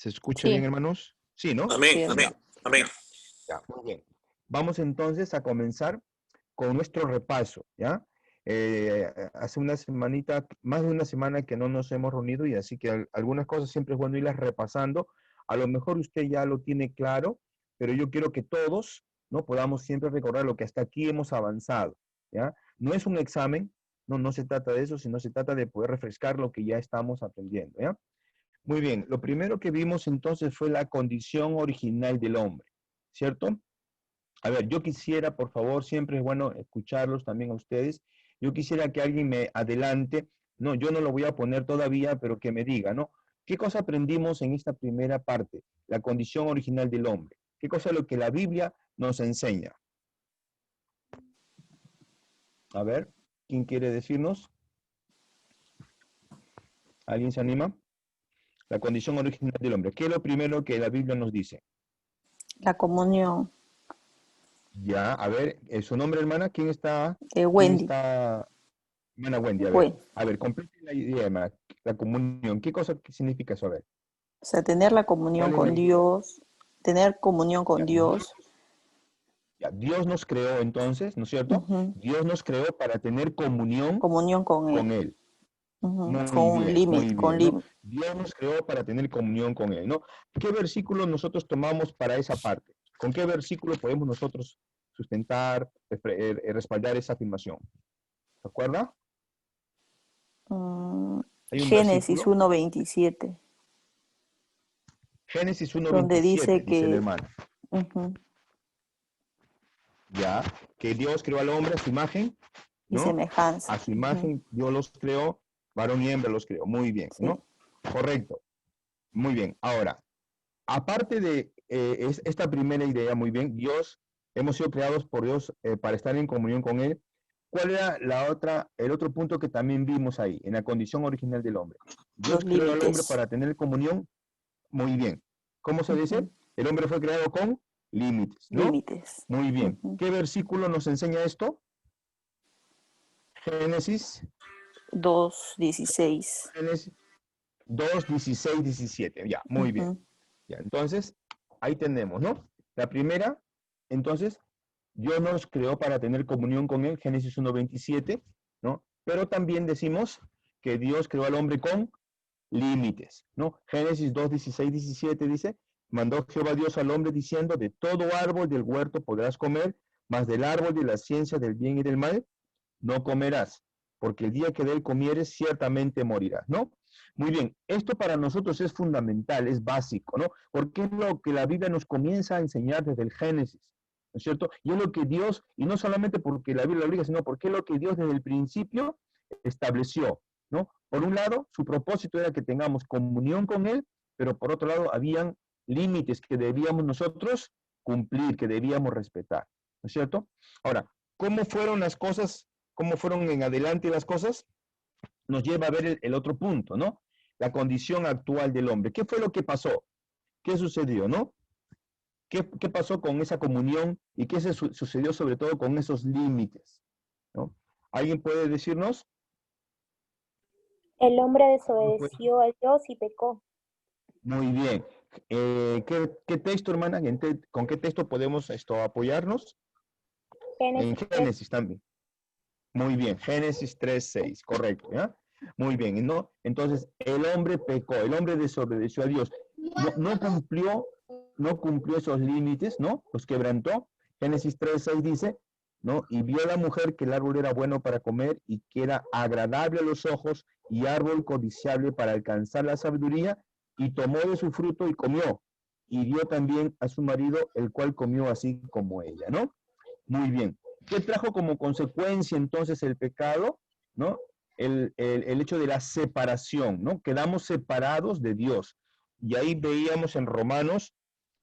¿Se escucha bien, Sí, hermanos? Sí, ¿no? Amén, sí, amén, Ya, amén. ya, muy bien. Vamos entonces a comenzar con nuestro repaso, ¿ya? Hace una semanita, más de una semana que no nos hemos reunido y así que algunas cosas siempre es bueno irlas repasando. A lo mejor usted ya lo tiene claro, pero yo quiero que todos, ¿no? Podamos siempre recordar lo que hasta aquí hemos avanzado, ¿ya? No es un examen, no, no se trata de eso, sino se trata de poder refrescar lo que ya estamos aprendiendo, ¿ya? Muy bien, lo primero que vimos entonces fue la condición original del hombre, ¿cierto? A ver, yo quisiera, por favor, siempre es bueno escucharlos también a ustedes. Yo quisiera que alguien me adelante, no, yo no lo voy a poner todavía, pero que me diga, ¿no? ¿Qué cosa aprendimos en esta primera parte? La condición original del hombre. ¿Qué cosa es lo que la Biblia nos enseña? A ver, ¿quién quiere decirnos? ¿Alguien se anima? La condición original del hombre. ¿Qué es lo primero que la Biblia nos dice? la comunión Ya, a ver, su nombre, hermana, ¿quién está? de ¿Quién Wendy. está? Hermana Wendy, Bueno, a ver, complete la idea, hermana, la comunión. ¿Qué cosa significa eso? A ver, o sea, tener la comunión ¿cuál es la con idea? Dios, tener comunión con Ya, Dios, Dios. ya, Dios nos creó entonces, ¿no es cierto? Ujú, Dios nos creó para tener comunión comunión con Él. con Él. Ujú, con Muy bien, ¿no? límite. Dios nos creó para tener comunión con Él, ¿no? ¿Qué versículo nosotros tomamos para esa parte? ¿Con qué versículo podemos nosotros sustentar, respaldar esa afirmación? ¿Se acuerda? Hay un Génesis versículo, 1:27, Génesis donde 1:27, dice dice el que hermano. ujú, Ya, que Dios creó al hombre a su imagen, y ¿no? semejanza. A su Ujú, imagen Dios los creó, varón y hembra los creó. Muy bien, sí, ¿no? Correcto. Muy bien. Ahora, aparte de esta primera idea, muy bien, Dios, hemos sido creados por Dios para estar en comunión con Él. ¿Cuál era el otro punto que también vimos ahí, en la condición original del hombre? Dios los creó al hombre límites. para tener comunión. Muy bien. ¿Cómo se dice? Ujú, El hombre fue creado con límites, ¿no? límites. Muy bien. Ujú. ¿Qué versículo nos enseña esto? Génesis, 2:16. Génesis 2, 16, 17. Ya, muy bien. Ujú, Ya, entonces, ahí tenemos, ¿no? La primera, entonces, Dios nos creó para tener comunión con Él, Génesis 1, 27, ¿no? Pero también decimos que Dios creó al hombre con límites, ¿no? Génesis 2, 16, 17 dice, mandó Jehová Dios al hombre diciendo, de todo árbol del huerto podrás comer, mas del árbol de la ciencia del bien y del mal no comerás, porque el día que de él comieres ciertamente morirás, ¿no? Muy bien, esto para nosotros es fundamental, es básico, ¿no? Porque es lo que la Biblia nos comienza a enseñar desde el Génesis, ¿no es cierto? Y es lo que Dios, y no solamente porque la Biblia lo obliga, sino porque es lo que Dios desde el principio estableció, ¿no? Por un lado, su propósito era que tengamos comunión con Él, pero por otro lado, habían límites que debíamos nosotros cumplir, que debíamos respetar, ¿no es cierto? Ahora, ¿cómo fueron las cosas? ¿Cómo fueron en adelante las cosas? Nos lleva a ver el otro punto, ¿no? La condición actual del hombre. ¿Qué fue lo que pasó? ¿Qué sucedió, no? ¿Qué pasó con esa comunión y qué sucedió sobre todo con esos límites, ¿no? ¿Alguien puede decirnos? El hombre ¿Alguien puede? desobedeció a Dios y pecó. Muy bien. ¿Qué texto, hermana? ¿Con qué texto podemos apoyarnos? En Génesis 3. Génesis también. Muy bien, Génesis 3:6, correcto, ¿ya? Muy bien, ¿no? Entonces, el hombre pecó, el hombre desobedeció a Dios, no cumplió esos límites, ¿no? Los quebrantó. Génesis 3:6 dice, ¿no? Y vio la mujer que el árbol era bueno para comer y que era agradable a los ojos y árbol codiciable para alcanzar la sabiduría, y tomó de su fruto y comió, y dio también a su marido, el cual comió así como ella, ¿no? Muy bien. ¿Qué trajo como consecuencia entonces el pecado? ¿No? El hecho de la separación, ¿no? Quedamos separados de Dios. Y ahí veíamos en Romanos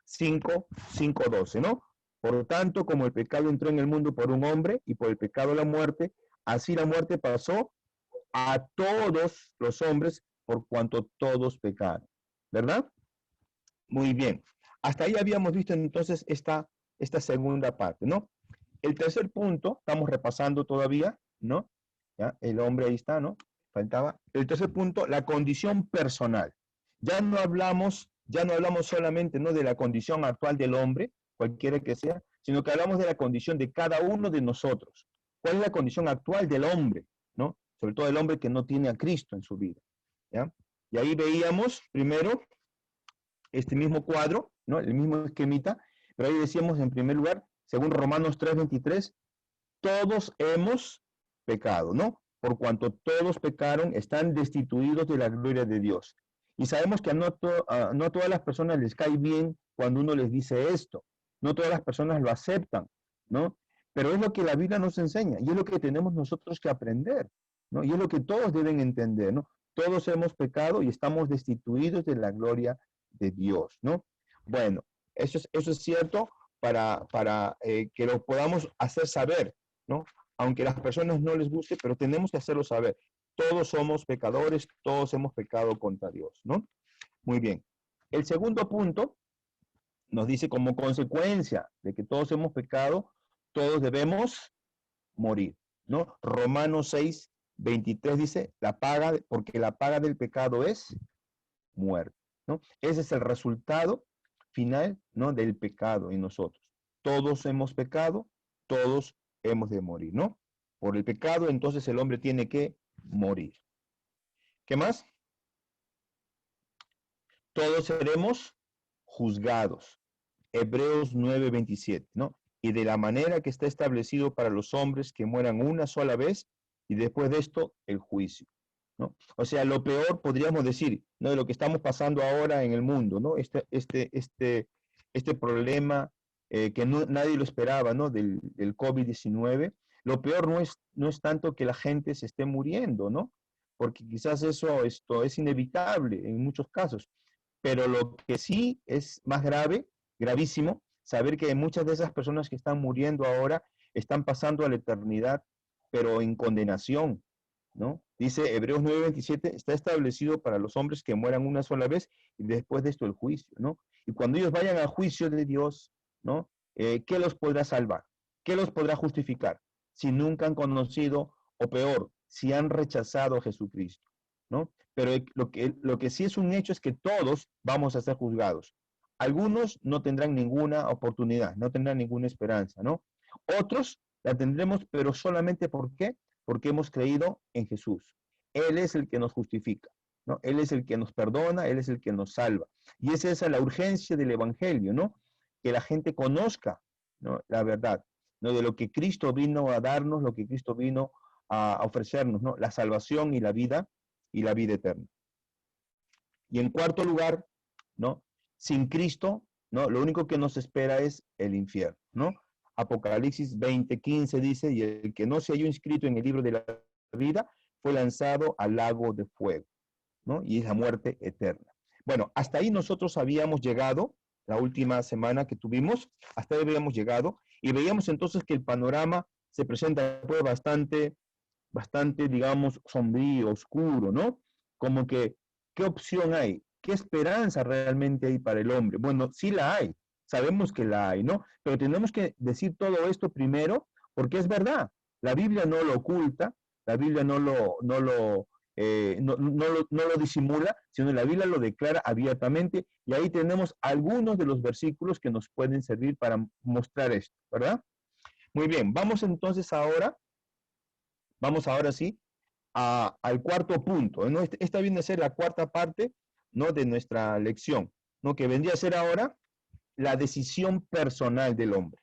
5:12, ¿no? Por lo tanto, como el pecado entró en el mundo por un hombre y por el pecado la muerte, así la muerte pasó a todos los hombres por cuanto todos pecaron. ¿Verdad? Muy bien. Hasta ahí habíamos visto entonces esta segunda parte, ¿no? El tercer punto, estamos repasando todavía, ¿no? ¿Ya? El hombre ahí está, ¿no? Faltaba. El tercer punto, la condición personal. Ya no hablamos ya no hablamos solamente, ¿no?, de la condición actual del hombre, cualquiera que sea, sino que hablamos de la condición de cada uno de nosotros. ¿Cuál es la condición actual del hombre, ¿no? Sobre todo el hombre que no tiene a Cristo en su vida, ¿ya? Y ahí veíamos primero este mismo cuadro, ¿no?, el mismo esquemita, pero ahí decíamos en primer lugar, según Romanos 3:23, todos hemos pecado, ¿no? Por cuanto todos pecaron, están destituidos de la gloria de Dios. Y sabemos que no a todas las personas les cae bien cuando uno les dice esto. No todas las personas lo aceptan, ¿no? Pero es lo que la Biblia nos enseña y es lo que tenemos nosotros que aprender, ¿no? Y es lo que todos deben entender, ¿no? Todos hemos pecado y estamos destituidos de la gloria de Dios, ¿no? Bueno, eso es cierto para que lo podamos hacer saber, ¿no? Aunque a las personas no les guste, pero tenemos que hacerlo saber. Todos somos pecadores, todos hemos pecado contra Dios, ¿no? Muy bien. El segundo punto nos dice como consecuencia de que todos hemos pecado, todos debemos morir, ¿no? Romanos 6:23 dice, porque la paga del pecado es muerte, ¿no? Ese es el resultado final, ¿no?, del pecado en nosotros. Todos hemos pecado, todos hemos de morir, ¿no? Por el pecado, entonces el hombre tiene que morir. ¿Qué más? Todos seremos juzgados. Hebreos 9:27, ¿no? Y de la manera que está establecido para los hombres que mueran una sola vez y después de esto el juicio, ¿no? O sea, lo peor podríamos decir, ¿no?, de lo que estamos pasando ahora en el mundo, ¿no? Este problema que nadie lo esperaba, ¿no?, del COVID-19. Lo peor no es tanto que la gente se esté muriendo, ¿no? Porque quizás esto es inevitable en muchos casos. Pero lo que sí es más grave, gravísimo, saber que muchas de esas personas que están muriendo ahora están pasando a la eternidad, pero en condenación, ¿no? Dice Hebreos 9:27, está establecido para los hombres que mueran una sola vez y después de esto el juicio, ¿no? Y cuando ellos vayan al juicio de Dios, ¿no? ¿Qué los podrá salvar? ¿Qué los podrá justificar? Si nunca han conocido, o peor, si han rechazado a Jesucristo, ¿no? Pero lo que sí es un hecho es que todos vamos a ser juzgados. Algunos no tendrán ninguna oportunidad, no tendrán ninguna esperanza, ¿no? Otros la tendremos, pero solamente ¿por qué? Porque hemos creído en Jesús. Él es el que nos justifica, ¿no? Él es el que nos perdona, Él es el que nos salva. Y esa es la urgencia del Evangelio, ¿no? Que la gente conozca, ¿no?, la verdad, ¿no?, de lo que Cristo vino a darnos, lo que Cristo vino a ofrecernos, ¿no?, la salvación y la vida eterna. Y en cuarto lugar, ¿no?, sin Cristo, ¿no?, lo único que nos espera es el infierno, ¿no? Apocalipsis 20:15 dice, y el que no se halló inscrito en el libro de la vida fue lanzado al lago de fuego, ¿no? Y es la muerte eterna. Bueno, hasta ahí nosotros habíamos llegado, la última semana que tuvimos, hasta ahí habíamos llegado, y veíamos entonces que el panorama se presenta pues bastante, digamos, sombrío, oscuro, ¿no? Como que, ¿qué opción hay? ¿Qué esperanza realmente hay para el hombre? Bueno, sí la hay, sabemos que la hay, ¿no? Pero tenemos que decir todo esto primero, porque es verdad, la Biblia no lo oculta, la Biblia no lo disimula, sino la Biblia lo declara abiertamente, y ahí tenemos algunos de los versículos que nos pueden servir para mostrar esto, ¿verdad? Muy bien, vamos ahora sí al cuarto punto, ¿no? Esta viene a ser la cuarta parte, ¿no?, de nuestra lección, ¿no?, que vendría a ser ahora la decisión personal del hombre,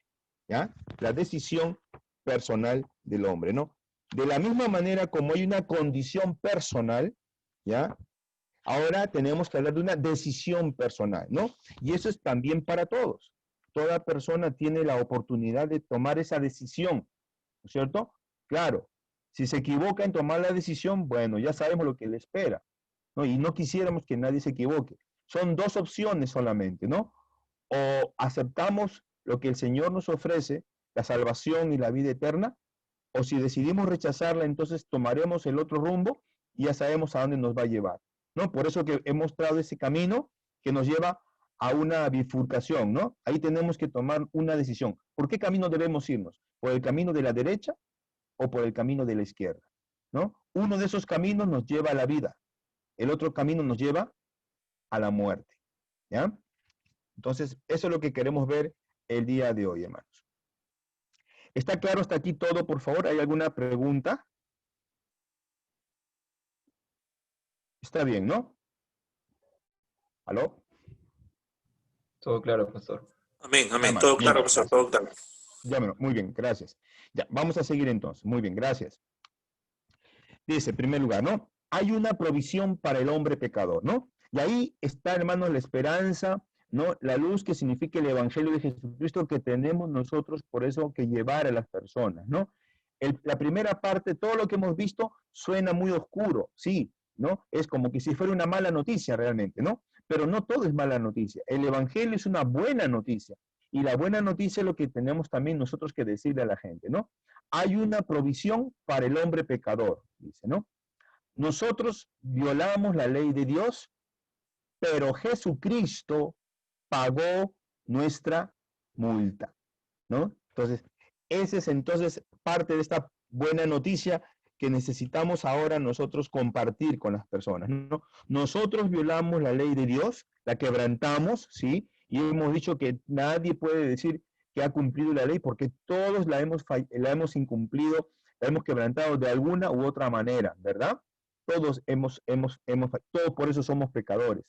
¿ya? La decisión personal del hombre, ¿no? De la misma manera como hay una condición personal, ¿ya? Ahora tenemos que hablar de una decisión personal, ¿no? Y eso es también para todos. Toda persona tiene la oportunidad de tomar esa decisión, ¿no es cierto? Claro, si se equivoca en tomar la decisión, bueno, ya sabemos lo que le espera, ¿no? Y no quisiéramos que nadie se equivoque. Son dos opciones solamente, ¿no? O aceptamos lo que el Señor nos ofrece, la salvación y la vida eterna, o si decidimos rechazarla, entonces tomaremos el otro rumbo y ya sabemos a dónde nos va a llevar, ¿no? Por eso que he mostrado ese camino que nos lleva a una bifurcación, ¿no? Ahí tenemos que tomar una decisión. ¿Por qué camino debemos irnos? ¿Por el camino de la derecha o por el camino de la izquierda? ¿No? Uno de esos caminos nos lleva a la vida, el otro camino nos lleva a la muerte. ¿Ya? Entonces, eso es lo que queremos ver el día de hoy, hermanos. ¿Está claro hasta aquí todo, por favor? ¿Hay alguna pregunta? Está bien, ¿no? ¿Aló? Todo claro, pastor. Amén, Ya, amén. hermano. Todo Muy claro, bien, profesor, gracias. todo claro. Ya, hermano. Muy bien, gracias. Ya, vamos a seguir entonces. Muy bien, gracias. Dice, en primer lugar, ¿no? Hay una provisión para el hombre pecador, ¿no? Y ahí está, hermanos, la esperanza, ¿no? La luz que significa el Evangelio de Jesucristo que tenemos nosotros, por eso que llevar a las personas, ¿no? La primera parte, todo lo que hemos visto, suena muy oscuro, sí, ¿no? Es como que si fuera una mala noticia realmente, ¿no? Pero no todo es mala noticia. El Evangelio es una buena noticia. Y la buena noticia es lo que tenemos también nosotros que decirle a la gente, ¿no? Hay una provisión para el hombre pecador, dice, ¿no? Nosotros violamos la ley de Dios, pero Jesucristo pagó nuestra multa, ¿no? Entonces, esa es entonces parte de esta buena noticia que necesitamos ahora nosotros compartir con las personas, ¿no? Nosotros violamos la ley de Dios, la quebrantamos, ¿sí? Y hemos dicho que nadie puede decir que ha cumplido la ley porque todos la hemos incumplido, la hemos quebrantado de alguna u otra manera, ¿verdad? Todos todos por eso somos pecadores.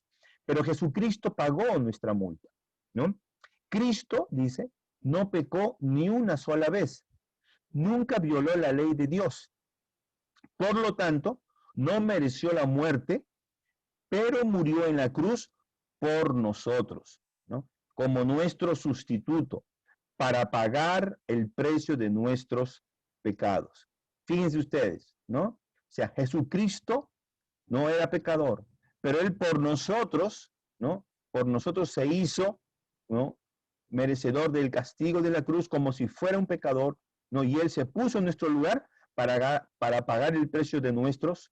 Pero Jesucristo pagó nuestra multa, ¿no? Cristo, dice, no pecó ni una sola vez. Nunca violó la ley de Dios. Por lo tanto, no mereció la muerte, pero murió en la cruz por nosotros, ¿no? Como nuestro sustituto, para pagar el precio de nuestros pecados. Fíjense ustedes, ¿no? O sea, Jesucristo no era pecador, pero Él por nosotros, ¿no? Por nosotros se hizo, ¿no? Merecedor del castigo de la cruz como si fuera un pecador, ¿no? Y Él se puso en nuestro lugar para pagar el precio de nuestros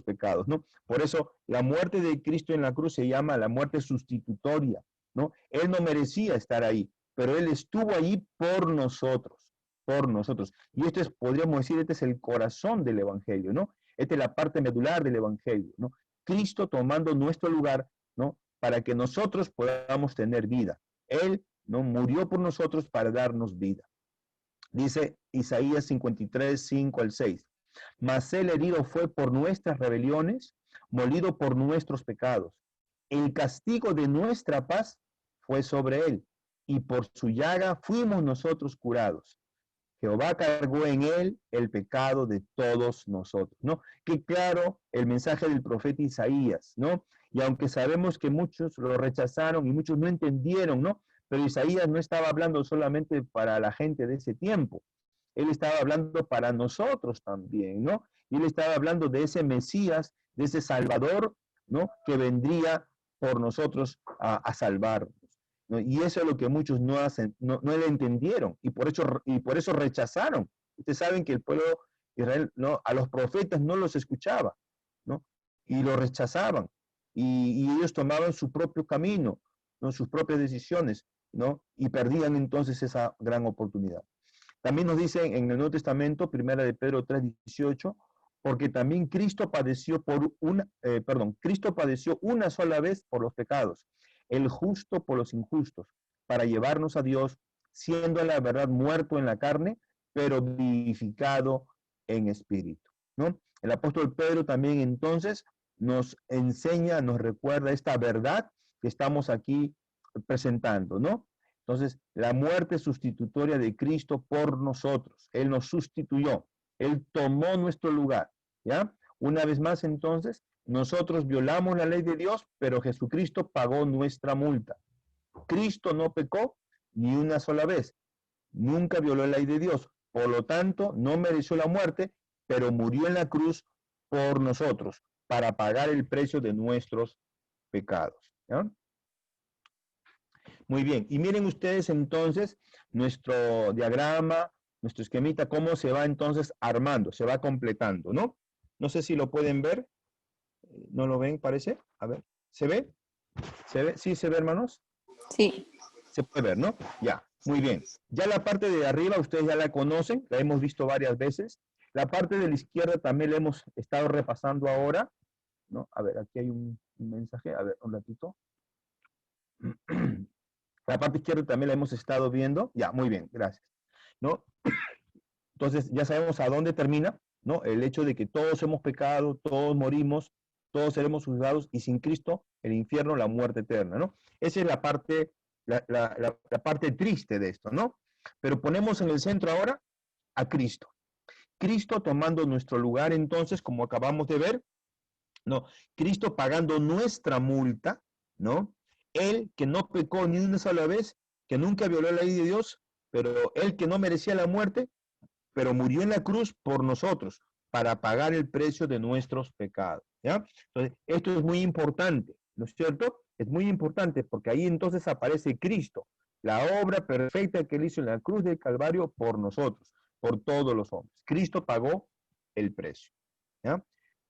pecados, ¿no? Por eso la muerte de Cristo en la cruz se llama la muerte sustitutoria, ¿no? Él no merecía estar ahí, pero Él estuvo ahí por nosotros, por nosotros. Y esto es, podríamos decir, este es el corazón del Evangelio, ¿no? Esta es la parte medular del Evangelio, ¿no? Cristo tomando nuestro lugar, ¿no? Para que nosotros podamos tener vida. Él no murió por nosotros para darnos vida. Dice Isaías 53, 5 al 6. Mas el herido fue por nuestras rebeliones, molido por nuestros pecados. El castigo de nuestra paz fue sobre él, y por su llaga fuimos nosotros curados. Jehová cargó en él el pecado de todos nosotros, ¿no? Qué claro el mensaje del profeta Isaías, ¿no? Y aunque sabemos que muchos lo rechazaron y muchos no entendieron, ¿no? Pero Isaías no estaba hablando solamente para la gente de ese tiempo, él estaba hablando para nosotros también, ¿no? Y él estaba hablando de ese Mesías, de ese Salvador, ¿no? Que vendría por nosotros a salvarnos, ¿no? Y eso es lo que muchos no hacen, no le entendieron, y por eso rechazaron. Ustedes saben que el pueblo de Israel, ¿no? A los profetas no los escuchaba, ¿no? Y lo rechazaban, y ellos tomaban su propio camino, ¿no? Sus propias decisiones, ¿no? Y perdían entonces esa gran oportunidad. También nos dice en el Nuevo Testamento, primera de Pedro 3:18, porque también Cristo padeció Cristo padeció una sola vez por los pecados, el justo por los injustos, para llevarnos a Dios, siendo a la verdad muerto en la carne, pero vivificado en espíritu, ¿no? El apóstol Pedro también entonces nos enseña, nos recuerda esta verdad que estamos aquí presentando, ¿no? Entonces, la muerte sustitutoria de Cristo por nosotros. Él nos sustituyó. Él tomó nuestro lugar. ¿Ya? Una vez más, entonces, nosotros violamos la ley de Dios, pero Jesucristo pagó nuestra multa. Cristo no pecó ni una sola vez. Nunca violó la ley de Dios. Por lo tanto, no mereció la muerte, pero murió en la cruz por nosotros, para pagar el precio de nuestros pecados. ¿Ya? Muy bien, y miren ustedes entonces nuestro diagrama, nuestro esquemita, cómo se va entonces armando, se va completando, ¿no? No sé si lo pueden ver, ¿no lo ven, parece? A ver, ¿se ve? ¿Se ve? ¿Sí se ve, hermanos? Sí. Se puede ver, ¿no? Ya, muy bien. Ya la parte de arriba ustedes ya la conocen, la hemos visto varias veces. La parte de la izquierda también la hemos estado repasando ahora, ¿no? A ver, aquí hay un mensaje, a ver, un ratito. La parte izquierda también la hemos estado viendo. Ya, muy bien, gracias. ¿No? Entonces, ya sabemos a dónde termina, ¿no? El hecho de que todos hemos pecado, todos morimos, todos seremos juzgados, y sin Cristo, el infierno, la muerte eterna, ¿no? Esa es la parte, la parte triste de esto, ¿no? Pero ponemos en el centro ahora a Cristo. Cristo tomando nuestro lugar, entonces, como acabamos de ver, ¿no? Cristo pagando nuestra multa, ¿no? Él que no pecó ni una sola vez, que nunca violó la ley de Dios, pero él que no merecía la muerte, pero murió en la cruz por nosotros, para pagar el precio de nuestros pecados, ¿ya? Entonces, esto es muy importante, ¿no es cierto? Es muy importante porque ahí entonces aparece Cristo, la obra perfecta que él hizo en la cruz del Calvario por nosotros, por todos los hombres. Cristo pagó el precio, ¿ya?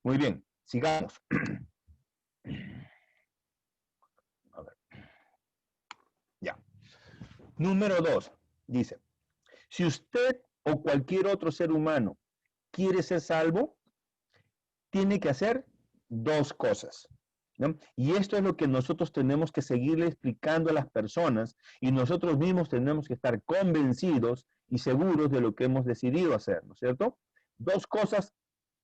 Muy bien, sigamos. A ver. Ya. Número 2, dice, si usted o cualquier otro ser humano quiere ser salvo, tiene que hacer dos cosas, ¿no? Y esto es lo que nosotros tenemos que seguirle explicando a las personas, y nosotros mismos tenemos que estar convencidos y seguros de lo que hemos decidido hacer, ¿no es cierto? Dos cosas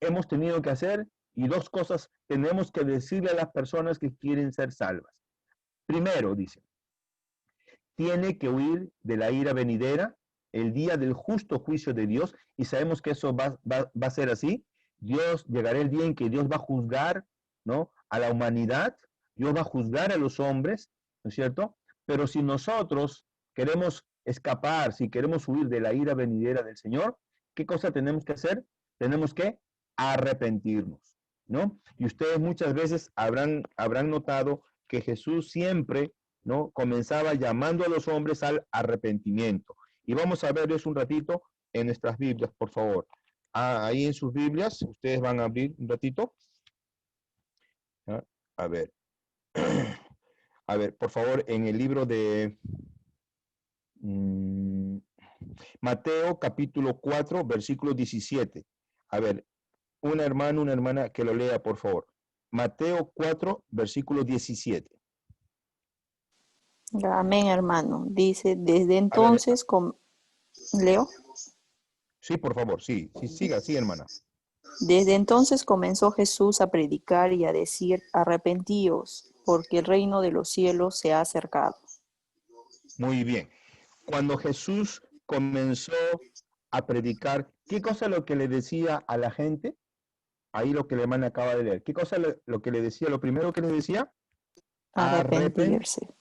hemos tenido que hacer y dos cosas tenemos que decirle a las personas que quieren ser salvas. Primero, dice, tiene que huir de la ira venidera, el día del justo juicio de Dios, y sabemos que eso va a ser así. Dios, llegará el día en que Dios va a juzgar, ¿no?, a la humanidad, Dios va a juzgar a los hombres, ¿no es cierto? Pero si nosotros queremos escapar, si queremos huir de la ira venidera del Señor, ¿qué cosa tenemos que hacer? Tenemos que arrepentirnos, ¿no? Y ustedes muchas veces habrán notado que Jesús siempre, ¿no?, comenzaba llamando a los hombres al arrepentimiento. Y vamos a ver eso un ratito en nuestras Biblias, por favor. Ahí en sus Biblias, ustedes van a abrir un ratito. A ver. A ver, por favor, en el libro de Mateo, capítulo 4, versículo 17. A ver, un hermano, una hermana que lo lea, por favor. Mateo 4, versículo 17. Amén, hermano. Dice, desde A ver, entonces, ¿leo? sí, por favor, sí, siga, sí, hermana. Desde entonces comenzó Jesús a predicar y a decir, arrepentíos, porque el reino de los cielos se ha acercado. Muy bien. Cuando Jesús comenzó a predicar, ¿qué cosa es lo que le decía a la gente? Ahí lo que el hermano acaba de leer. ¿Qué cosa lo que le decía? Lo primero que le decía, Arrepentirse.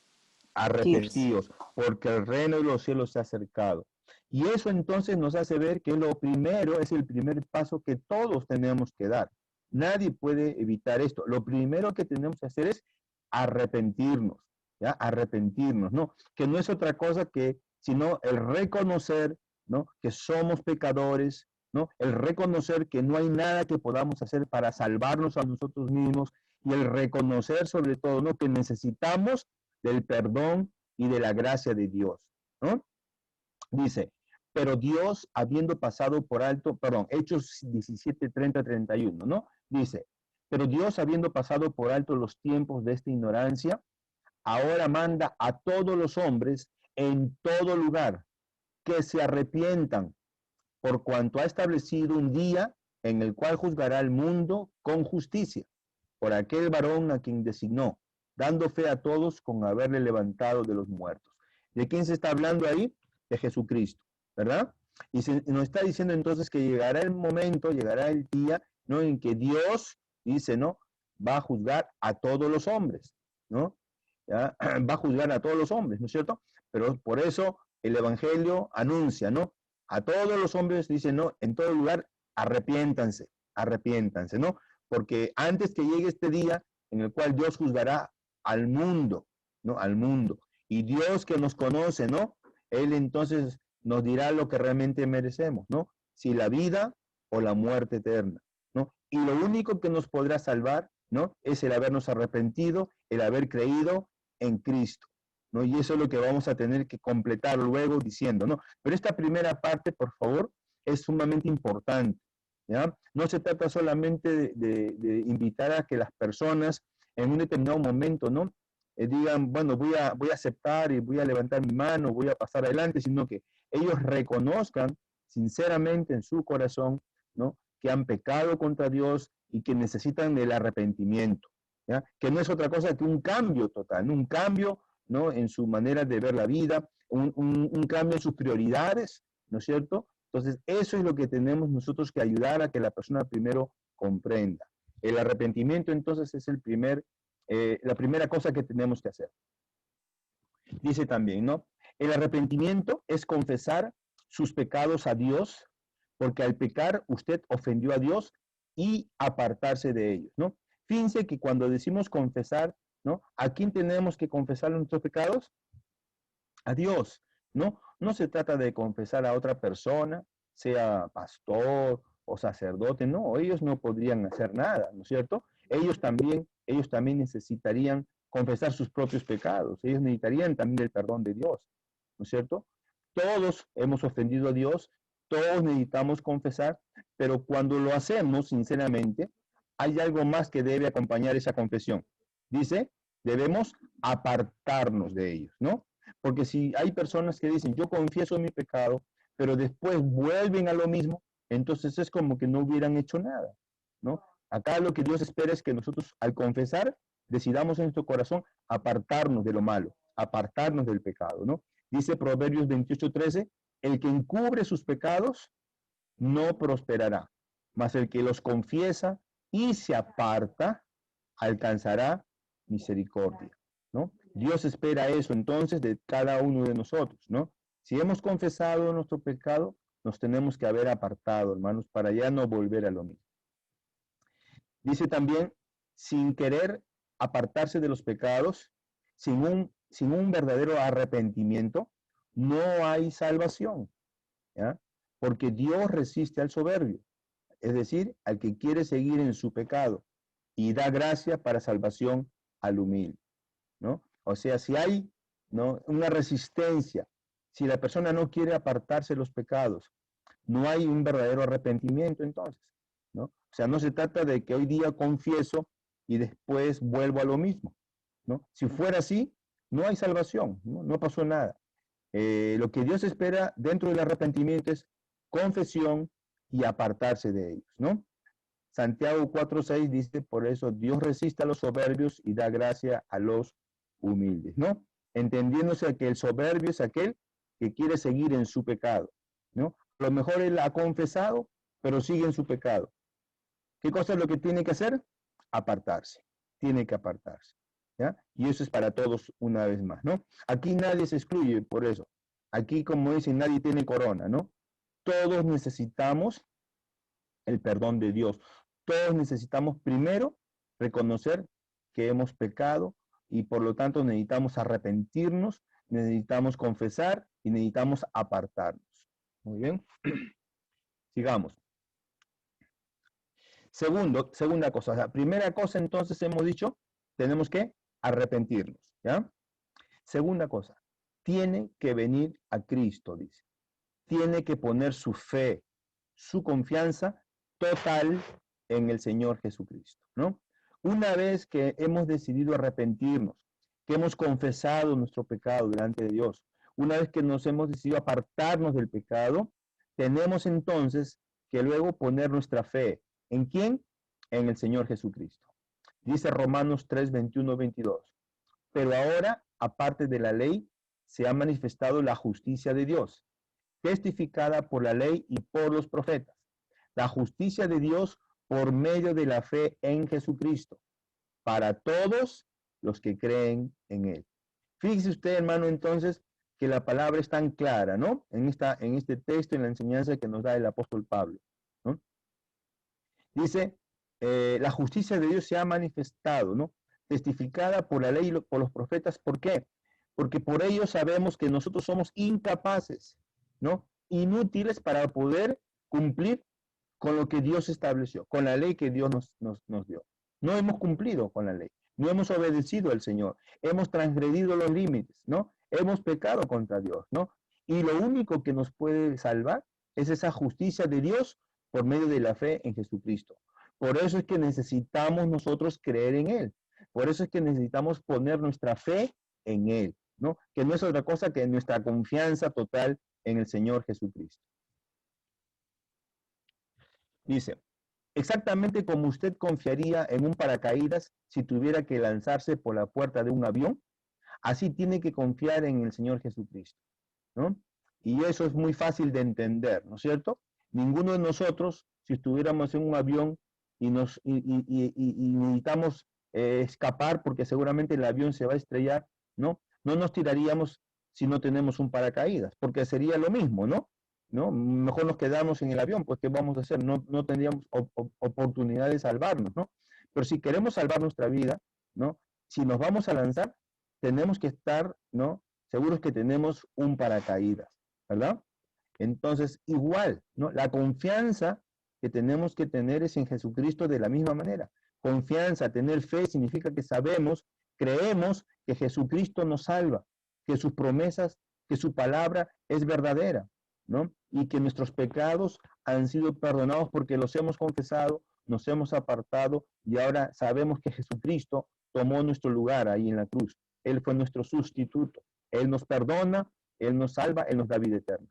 arrepentíos, porque el reino de los cielos se ha acercado. Y eso entonces nos hace ver que lo primero es el primer paso que todos tenemos que dar. Nadie puede evitar esto. Lo primero que tenemos que hacer es arrepentirnos, ¿ya? Arrepentirnos, ¿no? Que no es otra cosa que, sino el reconocer, ¿no?, que somos pecadores, ¿no? El reconocer que no hay nada que podamos hacer para salvarnos a nosotros mismos, y el reconocer sobre todo, ¿no?, que necesitamos del perdón y de la gracia de Dios, ¿no? Dice, pero Dios, habiendo pasado por alto, perdón, Hechos 17, 30, 31, ¿no? Dice, pero Dios, habiendo pasado por alto los tiempos de esta ignorancia, ahora manda a todos los hombres en todo lugar que se arrepientan, por cuanto ha establecido un día en el cual juzgará al mundo con justicia, por aquel varón a quien designó, dando fe a todos con haberle levantado de los muertos. ¿De quién se está hablando ahí? De Jesucristo, ¿verdad? Y nos está diciendo entonces que llegará el momento, llegará el día, ¿no?, en que Dios, dice, ¿no?, va a juzgar a todos los hombres, ¿no? ¿Ya? Va a juzgar a todos los hombres, ¿no es cierto? Pero por eso el Evangelio anuncia, ¿no?, a todos los hombres, dice, ¿no?, en todo lugar, arrepiéntanse, arrepiéntanse, ¿no? Porque antes que llegue este día en el cual Dios juzgará al mundo, ¿no?, al mundo. Y Dios, que nos conoce, ¿no?, Él entonces nos dirá lo que realmente merecemos, ¿no? Si la vida o la muerte eterna, ¿no? Y lo único que nos podrá salvar, ¿no?, es el habernos arrepentido, el haber creído en Cristo, ¿no? Y eso es lo que vamos a tener que completar luego diciendo, ¿no? Pero esta primera parte, por favor, es sumamente importante, ¿ya? No se trata solamente de invitar a que las personas en un determinado momento, ¿no?, digan, bueno, voy a aceptar y voy a levantar mi mano, voy a pasar adelante, sino que ellos reconozcan sinceramente en su corazón, ¿no?, que han pecado contra Dios y que necesitan del arrepentimiento, ¿ya? Que no es otra cosa que un cambio total, un cambio, ¿no?, en su manera de ver la vida, un cambio en sus prioridades, ¿no es cierto? Entonces, eso es lo que tenemos nosotros que ayudar a que la persona primero comprenda. El arrepentimiento, entonces, es la primera cosa que tenemos que hacer. Dice también, ¿no? El arrepentimiento es confesar sus pecados a Dios, porque al pecar usted ofendió a Dios, y apartarse de ellos, ¿no? Fíjense que cuando decimos confesar, ¿no?, ¿a quién tenemos que confesar nuestros pecados? A Dios, ¿no? No se trata de confesar a otra persona, sea pastor o sacerdote, no, ellos no podrían hacer nada, ¿no es cierto? Ellos también necesitarían confesar sus propios pecados, ellos necesitarían también el perdón de Dios, ¿no es cierto? Todos hemos ofendido a Dios, todos necesitamos confesar, pero cuando lo hacemos sinceramente, hay algo más que debe acompañar esa confesión. Dice, debemos apartarnos de ellos, ¿no? Porque si hay personas que dicen, yo confieso mi pecado, pero después vuelven a lo mismo, entonces es como que no hubieran hecho nada, ¿no? Acá lo que Dios espera es que nosotros, al confesar, decidamos en nuestro corazón apartarnos de lo malo, apartarnos del pecado, ¿no? Dice Proverbios 28:13, el que encubre sus pecados no prosperará, mas el que los confiesa y se aparta alcanzará misericordia, ¿no? Dios espera eso entonces de cada uno de nosotros, ¿no? Si hemos confesado nuestro pecado, nos tenemos que haber apartado, hermanos, para ya no volver a lo mismo. Dice también, sin querer apartarse de los pecados, sin un verdadero arrepentimiento, no hay salvación, ¿ya? Porque Dios resiste al soberbio, es decir, al que quiere seguir en su pecado, y da gracia para salvación al humilde, ¿no? O sea, si hay, ¿no?, una resistencia, si la persona no quiere apartarse de los pecados, no hay un verdadero arrepentimiento entonces, ¿no? O sea, no se trata de que hoy día confieso y después vuelvo a lo mismo, ¿no? Si fuera así, no hay salvación, ¿no? No pasó nada. Lo que Dios espera dentro del arrepentimiento es confesión y apartarse de ellos, ¿no? Santiago 4:6 dice, por eso Dios resiste a los soberbios y da gracia a los humildes, ¿no? Entendiéndose que el soberbio es aquel que quiere seguir en su pecado, ¿no? A lo mejor él ha confesado, pero sigue en su pecado. ¿Qué cosa es lo que tiene que hacer? Apartarse. Tiene que apartarse, ¿ya? Y eso es para todos una vez más, ¿no? Aquí nadie se excluye por eso. Aquí, como dicen, nadie tiene corona, ¿no? Todos necesitamos el perdón de Dios. Todos necesitamos primero reconocer que hemos pecado y por lo tanto necesitamos arrepentirnos, necesitamos confesar y necesitamos apartarnos. Muy bien. Sigamos. Segunda cosa. La primera cosa, entonces, hemos dicho, tenemos que arrepentirnos, ¿ya? Segunda cosa, tiene que venir a Cristo, dice. Tiene que poner su fe, su confianza total en el Señor Jesucristo, ¿no? Una vez que hemos decidido arrepentirnos, que hemos confesado nuestro pecado delante de Dios, una vez que nos hemos decidido apartarnos del pecado, tenemos entonces que luego poner nuestra fe. ¿En quién? En el Señor Jesucristo. Dice Romanos 3:21-22. Pero ahora, aparte de la ley, se ha manifestado la justicia de Dios, testificada por la ley y por los profetas. La justicia de Dios por medio de la fe en Jesucristo, para todos los que creen en Él. Fíjese usted, hermano, entonces, que la palabra es tan clara, ¿no? En este texto, en la enseñanza que nos da el apóstol Pablo, ¿no? Dice, la justicia de Dios se ha manifestado, ¿no? Testificada por la ley y por los profetas. ¿Por qué? Porque por ello sabemos que nosotros somos incapaces, ¿no? Inútiles para poder cumplir con lo que Dios estableció, con la ley que Dios nos dio. No hemos cumplido con la ley, no hemos obedecido al Señor, hemos transgredido los límites, ¿no? Hemos pecado contra Dios, ¿no? Y lo único que nos puede salvar es esa justicia de Dios por medio de la fe en Jesucristo. Por eso es que necesitamos nosotros creer en Él. Por eso es que necesitamos poner nuestra fe en Él, ¿no? Que no es otra cosa que nuestra confianza total en el Señor Jesucristo. Dice, exactamente como usted confiaría en un paracaídas si tuviera que lanzarse por la puerta de un avión, así tiene que confiar en el Señor Jesucristo, ¿no? Y eso es muy fácil de entender, ¿no es cierto? Ninguno de nosotros, si estuviéramos en un avión y necesitamos escapar porque seguramente el avión se va a estrellar, ¿no? No nos tiraríamos si no tenemos un paracaídas, porque sería lo mismo, ¿no? ¿No? Mejor nos quedamos en el avión, pues ¿qué vamos a hacer? No tendríamos oportunidad de salvarnos, ¿no? Pero si queremos salvar nuestra vida, ¿no? Si nos vamos a lanzar, tenemos que estar, ¿no? Seguros que tenemos un paracaídas, ¿verdad? Entonces, igual, ¿no? La confianza que tenemos que tener es en Jesucristo de la misma manera. Confianza, tener fe, significa que sabemos, creemos que Jesucristo nos salva, que sus promesas, que su palabra es verdadera, ¿no? Y que nuestros pecados han sido perdonados porque los hemos confesado, nos hemos apartado y ahora sabemos que Jesucristo tomó nuestro lugar ahí en la cruz. Él fue nuestro sustituto. Él nos perdona, Él nos salva, Él nos da vida eterna.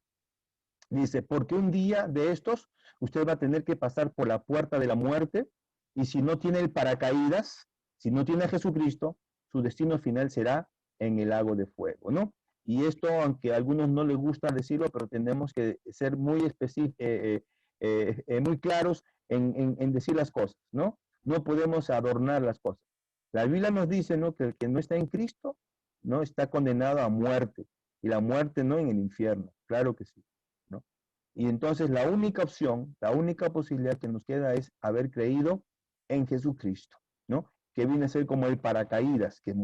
Dice, porque un día de estos usted va a tener que pasar por la puerta de la muerte y si no tiene el paracaídas, si no tiene a Jesucristo, su destino final será en el lago de fuego, ¿no? Y esto, aunque a algunos no les gusta decirlo, pero tenemos que ser muy muy claros en decir las cosas, ¿no? No podemos adornar las cosas. La Biblia nos dice, ¿no? Que el que no está en Cristo, ¿no? Está condenado a muerte. Y la muerte no en el infierno, claro que sí, ¿no? Y entonces la única opción, la única posibilidad que nos queda es haber creído en Jesucristo, ¿no? Que viene a ser como el paracaídas que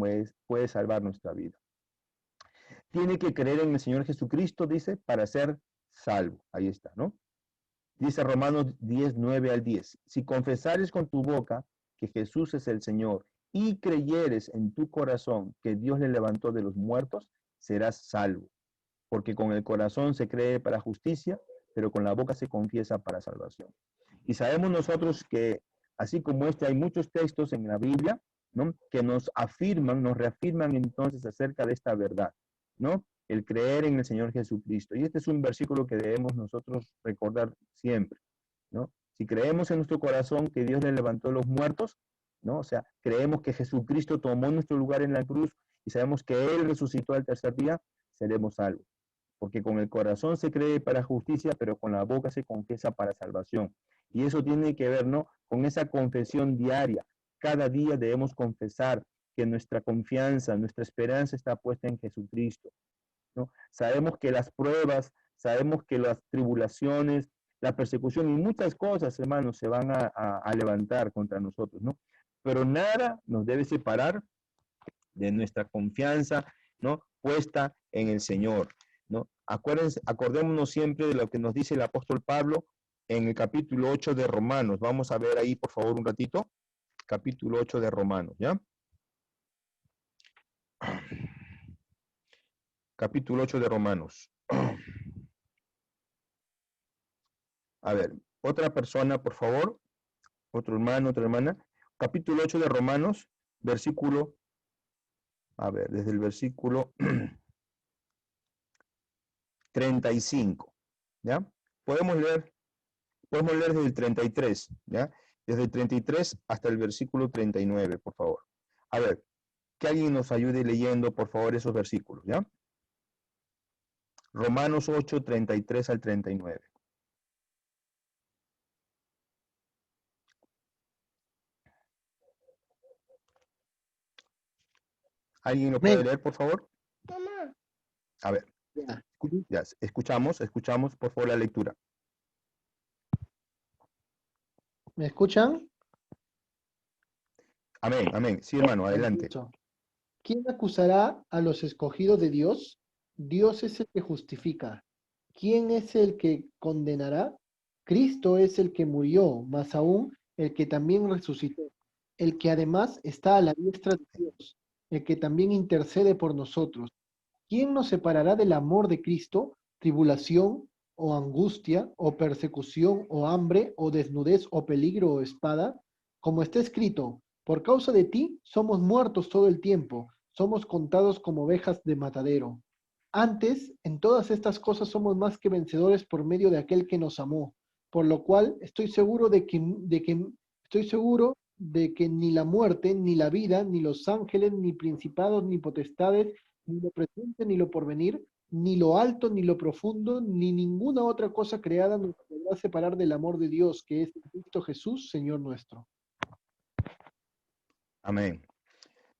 puede salvar nuestra vida. Tiene que creer en el Señor Jesucristo, dice, para ser salvo. Ahí está, ¿no? Dice Romanos 10, 9 al 10. Si confesares con tu boca que Jesús es el Señor y creyeres en tu corazón que Dios le levantó de los muertos, serás salvo. Porque con el corazón se cree para justicia, pero con la boca se confiesa para salvación. Y sabemos nosotros que, así como hay muchos textos en la Biblia, ¿no? Que nos afirman, nos reafirman entonces acerca de esta verdad, ¿no? El creer en el Señor Jesucristo. Y este es un versículo que debemos nosotros recordar siempre, ¿no? Si creemos en nuestro corazón que Dios le levantó los muertos, ¿no? O sea, creemos que Jesucristo tomó nuestro lugar en la cruz y sabemos que Él resucitó al tercer día, seremos salvos. Porque con el corazón se cree para justicia, pero con la boca se confiesa para salvación. Y eso tiene que ver, ¿no? Con esa confesión diaria. Cada día debemos confesar que nuestra confianza, nuestra esperanza está puesta en Jesucristo, ¿no? Sabemos que las pruebas, sabemos que las tribulaciones, la persecución y muchas cosas, hermanos, se van a levantar contra nosotros, ¿no? Pero nada nos debe separar de nuestra confianza, ¿no? Puesta en el Señor, ¿no? Acordémonos siempre de lo que nos dice el apóstol Pablo en el capítulo 8 de Romanos. Vamos a ver ahí, por favor, un ratito. Capítulo 8 de Romanos, ¿ya? Capítulo 8 de Romanos. A ver, otra persona, por favor. Otro hermano, otra hermana. Capítulo 8 de Romanos, versículo, a ver, desde el versículo 35, ¿ya? Podemos leer desde el 33, ¿ya? Desde el 33 hasta el versículo 39, por favor. A ver, que alguien nos ayude leyendo, por favor, esos versículos, ¿ya? Romanos 8, 33 al 39. ¿Alguien lo puede leer, por favor? Mamá. A ver, ya, escuchamos, por favor, la lectura. ¿Me escuchan? Amén, amén. Sí, hermano, adelante. Perfecto. ¿Quién acusará a los escogidos de Dios? Dios es el que justifica. ¿Quién es el que condenará? Cristo es el que murió, más aún el que también resucitó, el que además está a la diestra de Dios, el que también intercede por nosotros. ¿Quién nos separará del amor de Cristo? ¿Tribulación o angustia o persecución o hambre o desnudez o peligro o espada? Como está escrito, Por causa de ti somos muertos todo el tiempo, somos contados como ovejas de matadero. Antes, en todas estas cosas somos más que vencedores por medio de aquel que nos amó, por lo cual estoy seguro de que ni la muerte, ni la vida, ni los ángeles, ni principados, ni potestades, ni lo presente, ni lo porvenir, ni lo alto, ni lo profundo, ni ninguna otra cosa creada nos podrá separar del amor de Dios, que es en Cristo Jesús, Señor nuestro. Amén.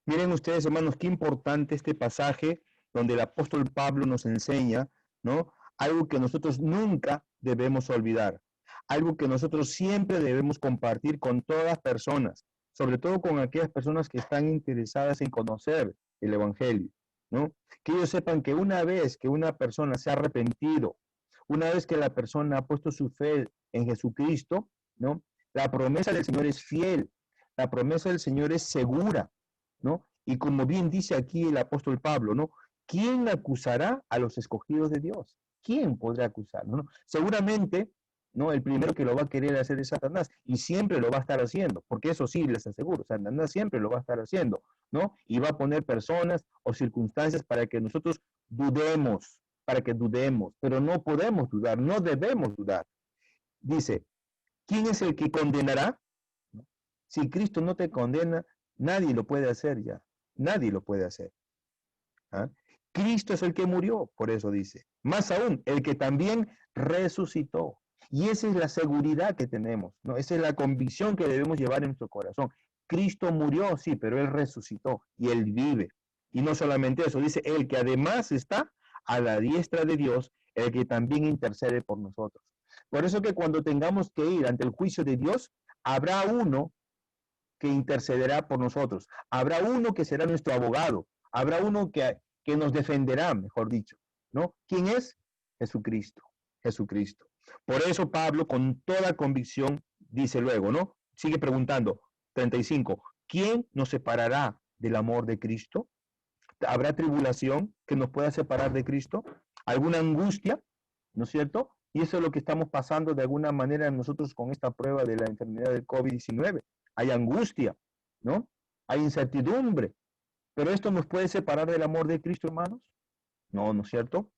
Miren ustedes, hermanos, qué importante este pasaje donde el apóstol Pablo nos enseña, ¿no? Algo que nosotros nunca debemos olvidar, algo que nosotros siempre debemos compartir con todas las personas, sobre todo con aquellas personas que están interesadas en conocer el Evangelio, ¿no? Que ellos sepan que una vez que una persona se ha arrepentido, una vez que la persona ha puesto su fe en Jesucristo, ¿no? La promesa del Señor es fiel, la promesa del Señor es segura, ¿no? Y como bien dice aquí el apóstol Pablo, ¿no? ¿Quién acusará a los escogidos de Dios? ¿Quién podrá acusarlos? ¿No? Seguramente, ¿no? El primero que lo va a querer hacer es Satanás, y siempre lo va a estar haciendo, porque eso sí les aseguro, Satanás siempre lo va a estar haciendo, ¿no? Y va a poner personas o circunstancias para que nosotros dudemos, pero no podemos dudar, no debemos dudar. Dice, ¿quién es el que condenará? Si Cristo no te condena, nadie lo puede hacer ya. Nadie lo puede hacer. ¿Ah? Cristo es el que murió, por eso dice. Más aún, el que también resucitó. Y esa es la seguridad que tenemos, ¿no? Esa es la convicción que debemos llevar en nuestro corazón. Cristo murió, sí, pero Él resucitó y Él vive. Y no solamente eso, dice, el que además está a la diestra de Dios, el que también intercede por nosotros. Por eso que cuando tengamos que ir ante el juicio de Dios, habrá uno que intercederá por nosotros. Habrá uno que será nuestro abogado. Habrá uno que nos defenderá, mejor dicho, ¿no? ¿Quién es? Jesucristo. Jesucristo. Por eso Pablo, con toda convicción, dice luego, ¿no? Sigue preguntando, 35, ¿quién nos separará del amor de Cristo? ¿Habrá tribulación que nos pueda separar de Cristo? ¿Alguna angustia? ¿No es cierto? Y eso es lo que estamos pasando de alguna manera nosotros con esta prueba de la enfermedad del COVID-19. Hay angustia, ¿no? Hay incertidumbre. ¿Pero esto nos puede separar del amor de Cristo, hermanos? No, ¿no es cierto?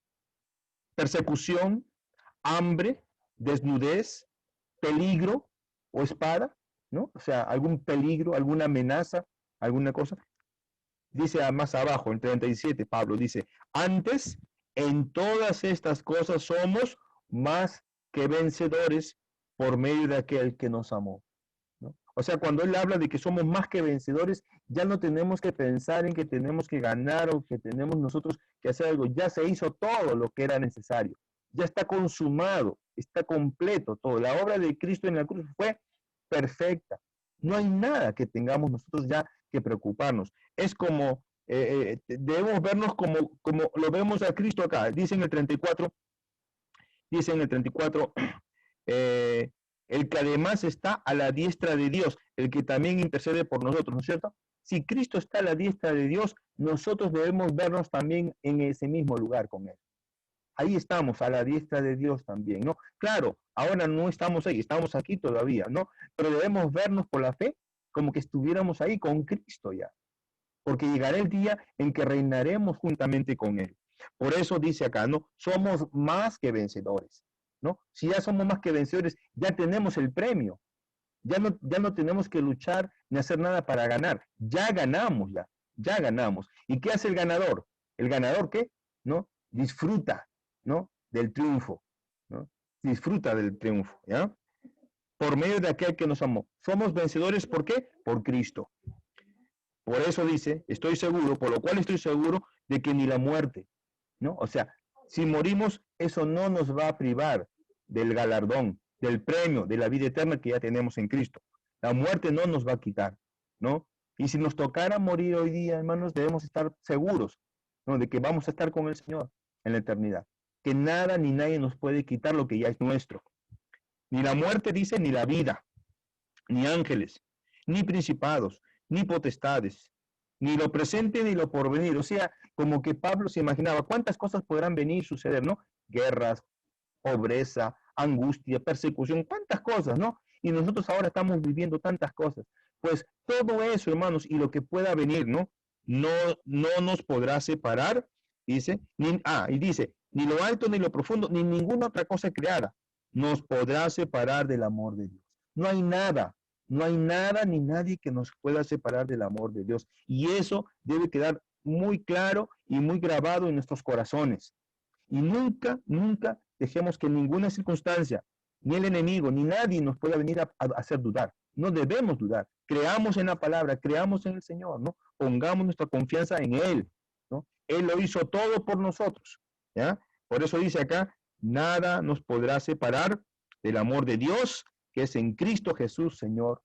Persecución, hambre, desnudez, peligro o espada, ¿no? O sea, algún peligro, alguna amenaza, alguna cosa. Dice más abajo, en 37, Pablo dice, antes, en todas estas cosas somos más que vencedores por medio de aquel que nos amó, ¿no? O sea, cuando él habla de que somos más que vencedores, ya no tenemos que pensar en que tenemos que ganar o que tenemos nosotros que hacer algo. Ya se hizo todo lo que era necesario. Ya está consumado, está completo todo. La obra de Cristo en la cruz fue perfecta. No hay nada que tengamos nosotros ya que preocuparnos. Es como, debemos vernos como lo vemos a Cristo acá. Dice en el 34, el que además está a la diestra de Dios, el que también intercede por nosotros, ¿no es cierto? Si Cristo está a la diestra de Dios, nosotros debemos vernos también en ese mismo lugar con Él. Ahí estamos, a la diestra de Dios también, ¿no? Claro, ahora no estamos ahí, estamos aquí todavía, ¿no? Pero debemos vernos por la fe como que estuviéramos ahí con Cristo ya. Porque llegará el día en que reinaremos juntamente con Él. Por eso dice acá, ¿no? Somos más que vencedores, ¿no? Si ya somos más que vencedores, ya tenemos el premio. Ya no tenemos que luchar ni hacer nada para ganar. Ya ganamos, ya ganamos. ¿Y qué hace el ganador? ¿El ganador qué? ¿No? Disfruta, ¿no? Del triunfo, ¿no? Disfruta del triunfo, ¿ya? Por medio de aquel que nos amó. Somos vencedores, ¿por qué? Por Cristo. Por eso dice, estoy seguro, por lo cual estoy seguro de que ni la muerte, ¿no? O sea, si morimos, eso no nos va a privar del galardón, del premio, de la vida eterna que ya tenemos en Cristo. La muerte no nos va a quitar, ¿no? Y si nos tocara morir hoy día, hermanos, debemos estar seguros, ¿no? De que vamos a estar con el Señor en la eternidad. Que nada ni nadie nos puede quitar lo que ya es nuestro. Ni la muerte, dice, ni la vida, ni ángeles, ni principados, ni potestades, ni lo presente ni lo porvenir. O sea, como que Pablo se imaginaba cuántas cosas podrán venir, suceder, ¿no? Guerras, pobreza, angustia, persecución, cuántas cosas, ¿no? Y nosotros ahora estamos viviendo tantas cosas. Pues todo eso, hermanos, y lo que pueda venir, ¿no? No nos podrá separar, dice, y dice, ni lo alto, ni lo profundo, ni ninguna otra cosa creada nos podrá separar del amor de Dios. No hay nada ni nadie que nos pueda separar del amor de Dios. Y eso debe quedar muy claro y muy grabado en nuestros corazones. Y nunca dejemos que ninguna circunstancia, ni el enemigo, ni nadie nos pueda venir a hacer dudar. No debemos dudar. Creamos en la palabra, creamos en el Señor, ¿no? Pongamos nuestra confianza en Él, ¿no? Él lo hizo todo por nosotros, ¿ya? Por eso dice acá, nada nos podrá separar del amor de Dios, que es en Cristo Jesús, Señor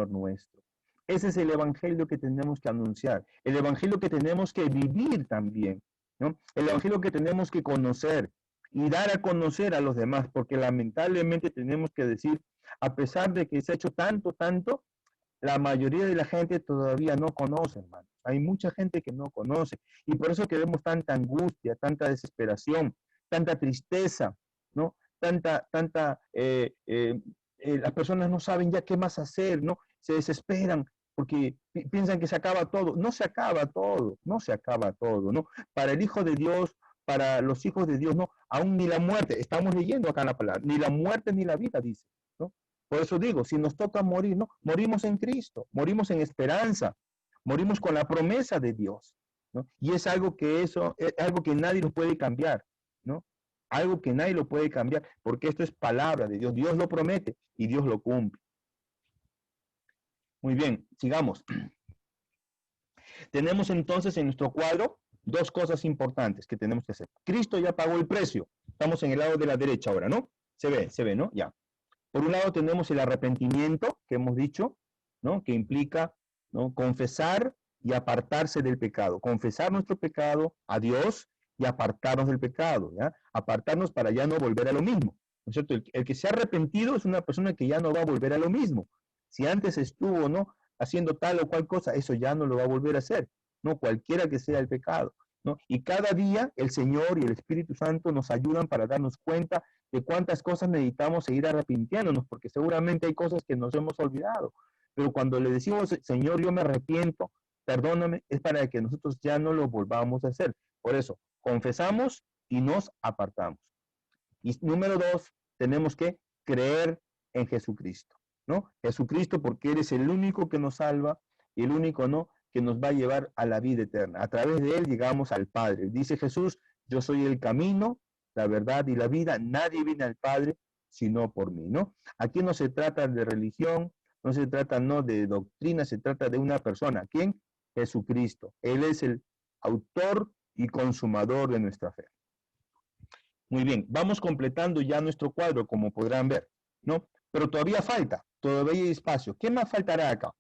nuestro. Ese es el evangelio que tenemos que anunciar, el evangelio que tenemos que vivir también, ¿no? El evangelio que tenemos que conocer y dar a conocer a los demás, porque lamentablemente tenemos que decir, a pesar de que se ha hecho tanto, la mayoría de la gente todavía no conoce, hermano. Hay mucha gente que no conoce y por eso que vemos tanta angustia, tanta desesperación, tanta tristeza, ¿no? Las personas no saben ya qué más hacer, ¿no? Se desesperan porque piensan que se acaba todo. No se acaba todo, no se acaba todo, ¿no? Para el Hijo de Dios, para los hijos de Dios, no, aún ni la muerte, estamos leyendo acá en la palabra, ni la muerte ni la vida, dice, ¿no? Por eso digo, si nos toca morir, no, morimos en Cristo, morimos en esperanza, morimos con la promesa de Dios, ¿no? Y es algo es algo que nadie lo puede cambiar, ¿no? Algo que nadie lo puede cambiar, porque esto es palabra de Dios. Dios lo promete y Dios lo cumple. Muy bien, sigamos. Tenemos entonces en nuestro cuadro dos cosas importantes que tenemos que hacer. Cristo ya pagó el precio. Estamos en el lado de la derecha ahora, ¿no? Se ve, ¿no? Ya. Por un lado tenemos el arrepentimiento, que hemos dicho, ¿no? Que implica, ¿no? Confesar y apartarse del pecado. Confesar nuestro pecado a Dios y apartarnos del pecado, ¿ya? Apartarnos para ya no volver a lo mismo, ¿no es cierto? El que se ha arrepentido es una persona que ya no va a volver a lo mismo. Si antes estuvo, ¿no? Haciendo tal o cual cosa, eso ya no lo va a volver a hacer, ¿no? Cualquiera que sea el pecado, ¿no? Y cada día el Señor y el Espíritu Santo nos ayudan para darnos cuenta de cuántas cosas necesitamos seguir arrepintiéndonos, porque seguramente hay cosas que nos hemos olvidado. Pero cuando le decimos, Señor, yo me arrepiento, perdóname, es para que nosotros ya no lo volvamos a hacer. Por eso, confesamos y nos apartamos. Y número 2, tenemos que creer en Jesucristo, ¿no? Jesucristo, porque Él es el único que nos salva y el único, ¿no?, que nos va a llevar a la vida eterna. A través de Él llegamos al Padre. Dice Jesús, yo soy el camino, la verdad y la vida. Nadie viene al Padre sino por mí, ¿no? Aquí no se trata de religión, no se trata, no, de doctrina, se trata de una persona. ¿Quién? Jesucristo. Él es el autor y consumador de nuestra fe. Muy bien, vamos completando ya nuestro cuadro, como podrán ver, ¿no? Pero todavía falta, todavía hay espacio. ¿Qué más faltará acá?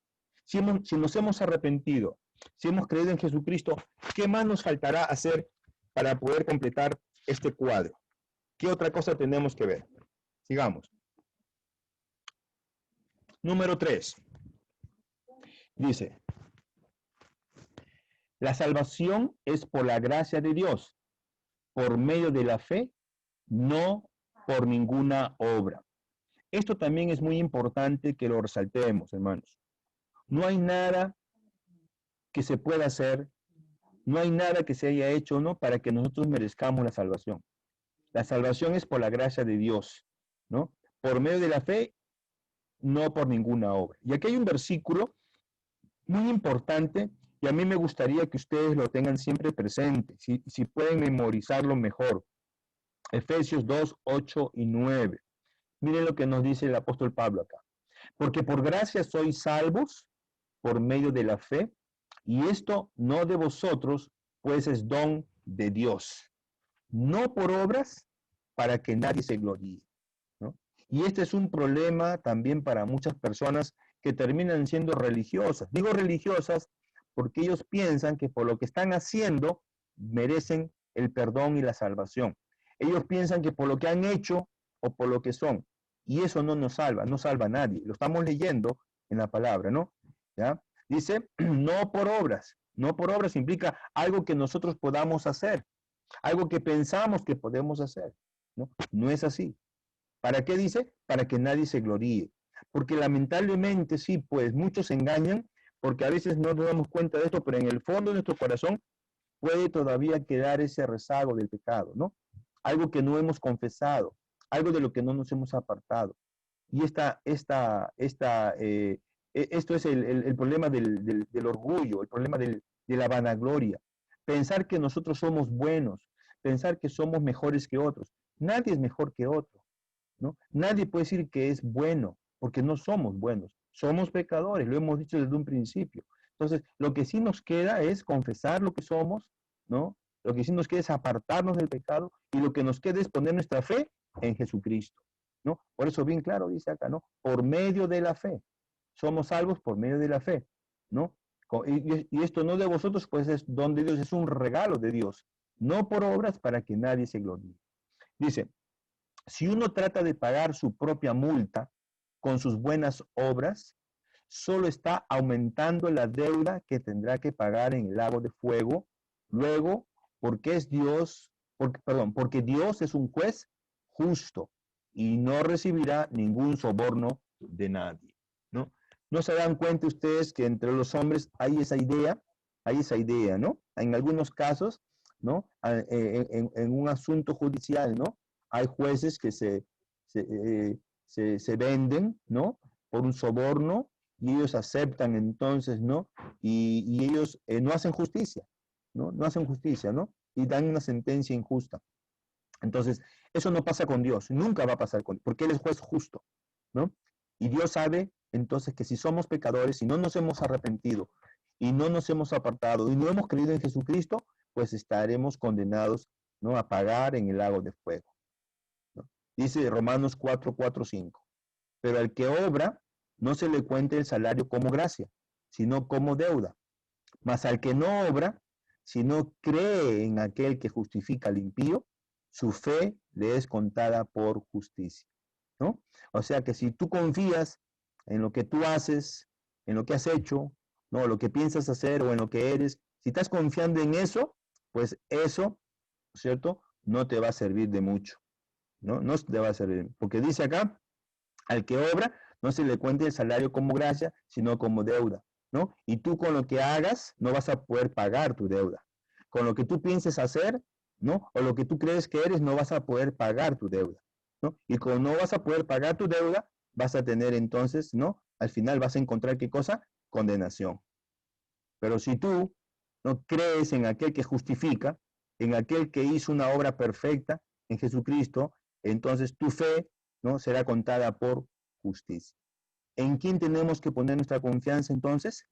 Si nos hemos arrepentido, si hemos creído en Jesucristo, ¿qué más nos faltará hacer para poder completar este cuadro? ¿Qué otra cosa tenemos que ver? Sigamos. Número 3. Dice, la salvación es por la gracia de Dios, por medio de la fe, no por ninguna obra. Esto también es muy importante que lo resaltemos, hermanos. No hay nada que se pueda hacer, no hay nada que se haya hecho, ¿no?, para que nosotros merezcamos la salvación. La salvación es por la gracia de Dios, ¿no? Por medio de la fe, no por ninguna obra. Y aquí hay un versículo muy importante y a mí me gustaría que ustedes lo tengan siempre presente, si pueden memorizarlo mejor. Efesios 2, 8 y 9. Miren lo que nos dice el apóstol Pablo acá. Porque por gracia sois salvos por medio de la fe, y esto no de vosotros, pues es don de Dios, no por obras, para que nadie se gloríe, ¿no? Y este es un problema también para muchas personas que terminan siendo religiosas. Digo religiosas porque ellos piensan que por lo que están haciendo merecen el perdón y la salvación. Ellos piensan que por lo que han hecho o por lo que son, y eso no nos salva, no salva a nadie. Lo estamos leyendo en la palabra, ¿no? ¿Ya? Dice, no por obras. No por obras implica algo que nosotros podamos hacer, algo que pensamos que podemos hacer, ¿no? No es así. ¿Para qué dice? Para que nadie se gloríe. Porque lamentablemente sí, pues muchos se engañan porque a veces no nos damos cuenta de esto, pero en el fondo de nuestro corazón puede todavía quedar ese rezago del pecado, ¿no? Algo que no hemos confesado, algo de lo que no nos hemos apartado. Y esto es el problema del orgullo, el problema de la vanagloria. Pensar que nosotros somos buenos, pensar que somos mejores que otros. Nadie es mejor que otro, ¿no? Nadie puede decir que es bueno, porque no somos buenos. Somos pecadores, lo hemos dicho desde un principio. Entonces, lo que sí nos queda es confesar lo que somos, ¿no? Lo que sí nos queda es apartarnos del pecado y lo que nos queda es poner nuestra fe en Jesucristo, ¿no? Por eso bien claro dice acá, ¿no? Por medio de la fe. Somos salvos por medio de la fe, ¿no? Y esto no de vosotros, pues es don de Dios, es un regalo de Dios, no por obras para que nadie se gloríe. Dice, si uno trata de pagar su propia multa con sus buenas obras, solo está aumentando la deuda que tendrá que pagar en el lago de fuego. Luego, porque Dios es un juez justo y no recibirá ningún soborno de nadie, ¿no? ¿No se dan cuenta ustedes que entre los hombres hay esa idea, ¿no? En algunos casos, ¿no? En un asunto judicial, ¿no? Hay jueces que se venden, ¿no? Por un soborno y ellos aceptan entonces, ¿no? Y ellos no hacen justicia, ¿no? No hacen justicia, ¿no? Y dan una sentencia injusta. Entonces, eso no pasa con Dios, nunca va a pasar con Dios, porque Él es juez justo, ¿no? Y Dios sabe entonces que si somos pecadores, si no nos hemos arrepentido y no nos hemos apartado y no hemos creído en Jesucristo, pues estaremos condenados, ¿no? A pagar en el lago de fuego, ¿no? Dice Romanos 4, 4, 5. Pero al que obra, no se le cuente el salario como gracia, sino como deuda. Mas al que no obra, sino cree en aquel que justifica al impío, su fe le es contada por justicia, ¿no? O sea que si tú confías en lo que tú haces, en lo que has hecho, ¿no? Lo que piensas hacer o en lo que eres, si estás confiando en eso, pues eso, ¿cierto? No te va a servir de mucho, ¿no? No te va a servir, porque dice acá, al que obra, no se le cuente el salario como gracia, sino como deuda, ¿no? Y tú con lo que hagas, no vas a poder pagar tu deuda. Con lo que tú pienses hacer, ¿no? O lo que tú crees que eres, no vas a poder pagar tu deuda, ¿no? Y como no vas a poder pagar tu deuda, vas a tener entonces, ¿no? Al final vas a encontrar, ¿qué cosa? Condenación. Pero si tú no crees en aquel que justifica, en aquel que hizo una obra perfecta, en Jesucristo, entonces tu fe, ¿no? Será contada por justicia. ¿En quién tenemos que poner nuestra confianza entonces?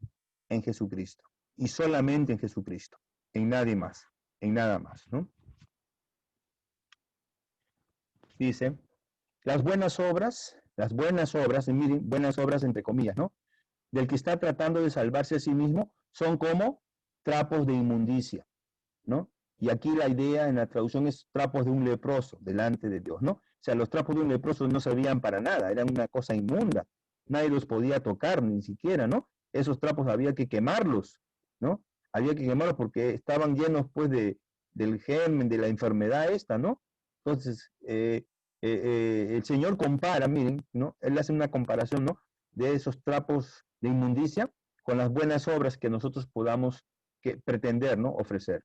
En Jesucristo. Y solamente en Jesucristo. En nadie más. En nada más, ¿no? Dice, las buenas obras, y miren, buenas obras entre comillas, ¿no? Del que está tratando de salvarse a sí mismo, son como trapos de inmundicia, ¿no? Y aquí la idea en la traducción es trapos de un leproso delante de Dios, ¿no? O sea, los trapos de un leproso no servían para nada, eran una cosa inmunda. Nadie los podía tocar, ni siquiera, ¿no? Esos trapos había que quemarlos, ¿no? Había que quemarlos porque estaban llenos, pues, del germen, de la enfermedad esta, ¿no? Entonces, el Señor compara, miren, ¿no? Él hace una comparación, ¿no? De esos trapos de inmundicia con las buenas obras que nosotros podamos pretender, ¿no? Ofrecer.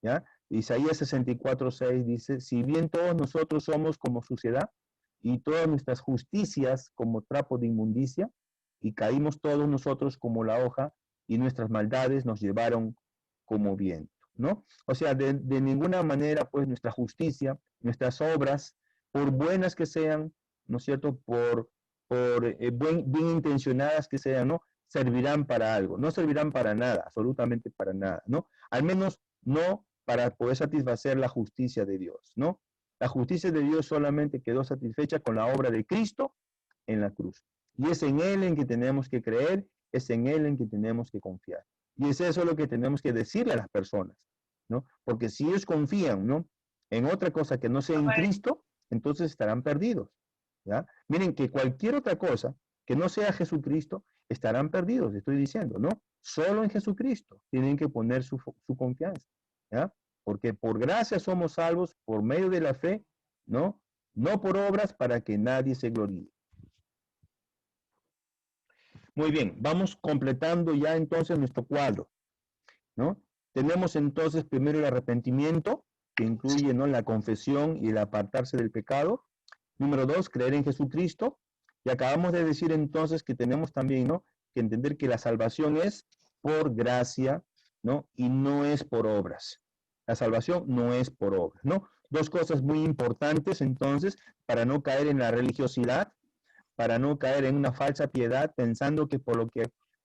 ¿Ya? Isaías 64:6 dice, si bien todos nosotros somos como suciedad y todas nuestras justicias como trapo de inmundicia, y caímos todos nosotros como la hoja y nuestras maldades nos llevaron como viento, ¿no? O sea, de ninguna manera, pues, nuestra justicia, nuestras obras, por buenas que sean, ¿no es cierto?, por bien intencionadas que sean, ¿no?, servirán para algo, no servirán para nada, absolutamente para nada, ¿no? Al menos no para poder satisfacer la justicia de Dios, ¿no? La justicia de Dios solamente quedó satisfecha con la obra de Cristo en la cruz. Y es en Él en que tenemos que creer, es en Él en que tenemos que confiar. Y es eso lo que tenemos que decirle a las personas, ¿no? Porque si ellos confían, ¿no?, en otra cosa que no sea en Cristo, entonces estarán perdidos, ¿ya? Miren que cualquier otra cosa que no sea Jesucristo, estarán perdidos, estoy diciendo, ¿no? Solo en Jesucristo tienen que poner su confianza, ¿ya? Porque por gracia somos salvos por medio de la fe, ¿no? No por obras para que nadie se gloríe. Muy bien, vamos completando ya entonces nuestro cuadro, ¿no? Tenemos entonces primero el arrepentimiento, que incluye, ¿no?, la confesión y el apartarse del pecado. Número 2, creer en Jesucristo. Y acabamos de decir entonces que tenemos también, ¿no?, que entender que la salvación es por gracia, ¿no? Y no es por obras. La salvación no es por obras, ¿no? Dos cosas muy importantes entonces para no caer en la religiosidad, para no caer en una falsa piedad pensando que por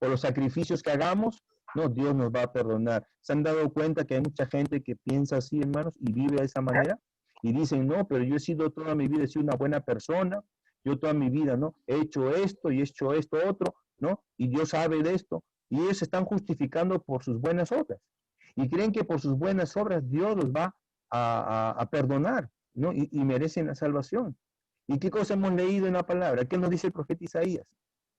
los sacrificios que hagamos, no, Dios nos va a perdonar. ¿Se han dado cuenta que hay mucha gente que piensa así, hermanos, y vive de esa manera? Y dicen, no, pero yo he sido toda mi vida, he sido una buena persona, yo toda mi vida, ¿no?, he hecho esto y he hecho esto otro, ¿no? Y Dios sabe de esto. Y ellos se están justificando por sus buenas obras. Y creen que por sus buenas obras Dios los va a perdonar, ¿no? Y merecen la salvación. ¿Y qué cosa hemos leído en la palabra? ¿Qué nos dice el profeta Isaías?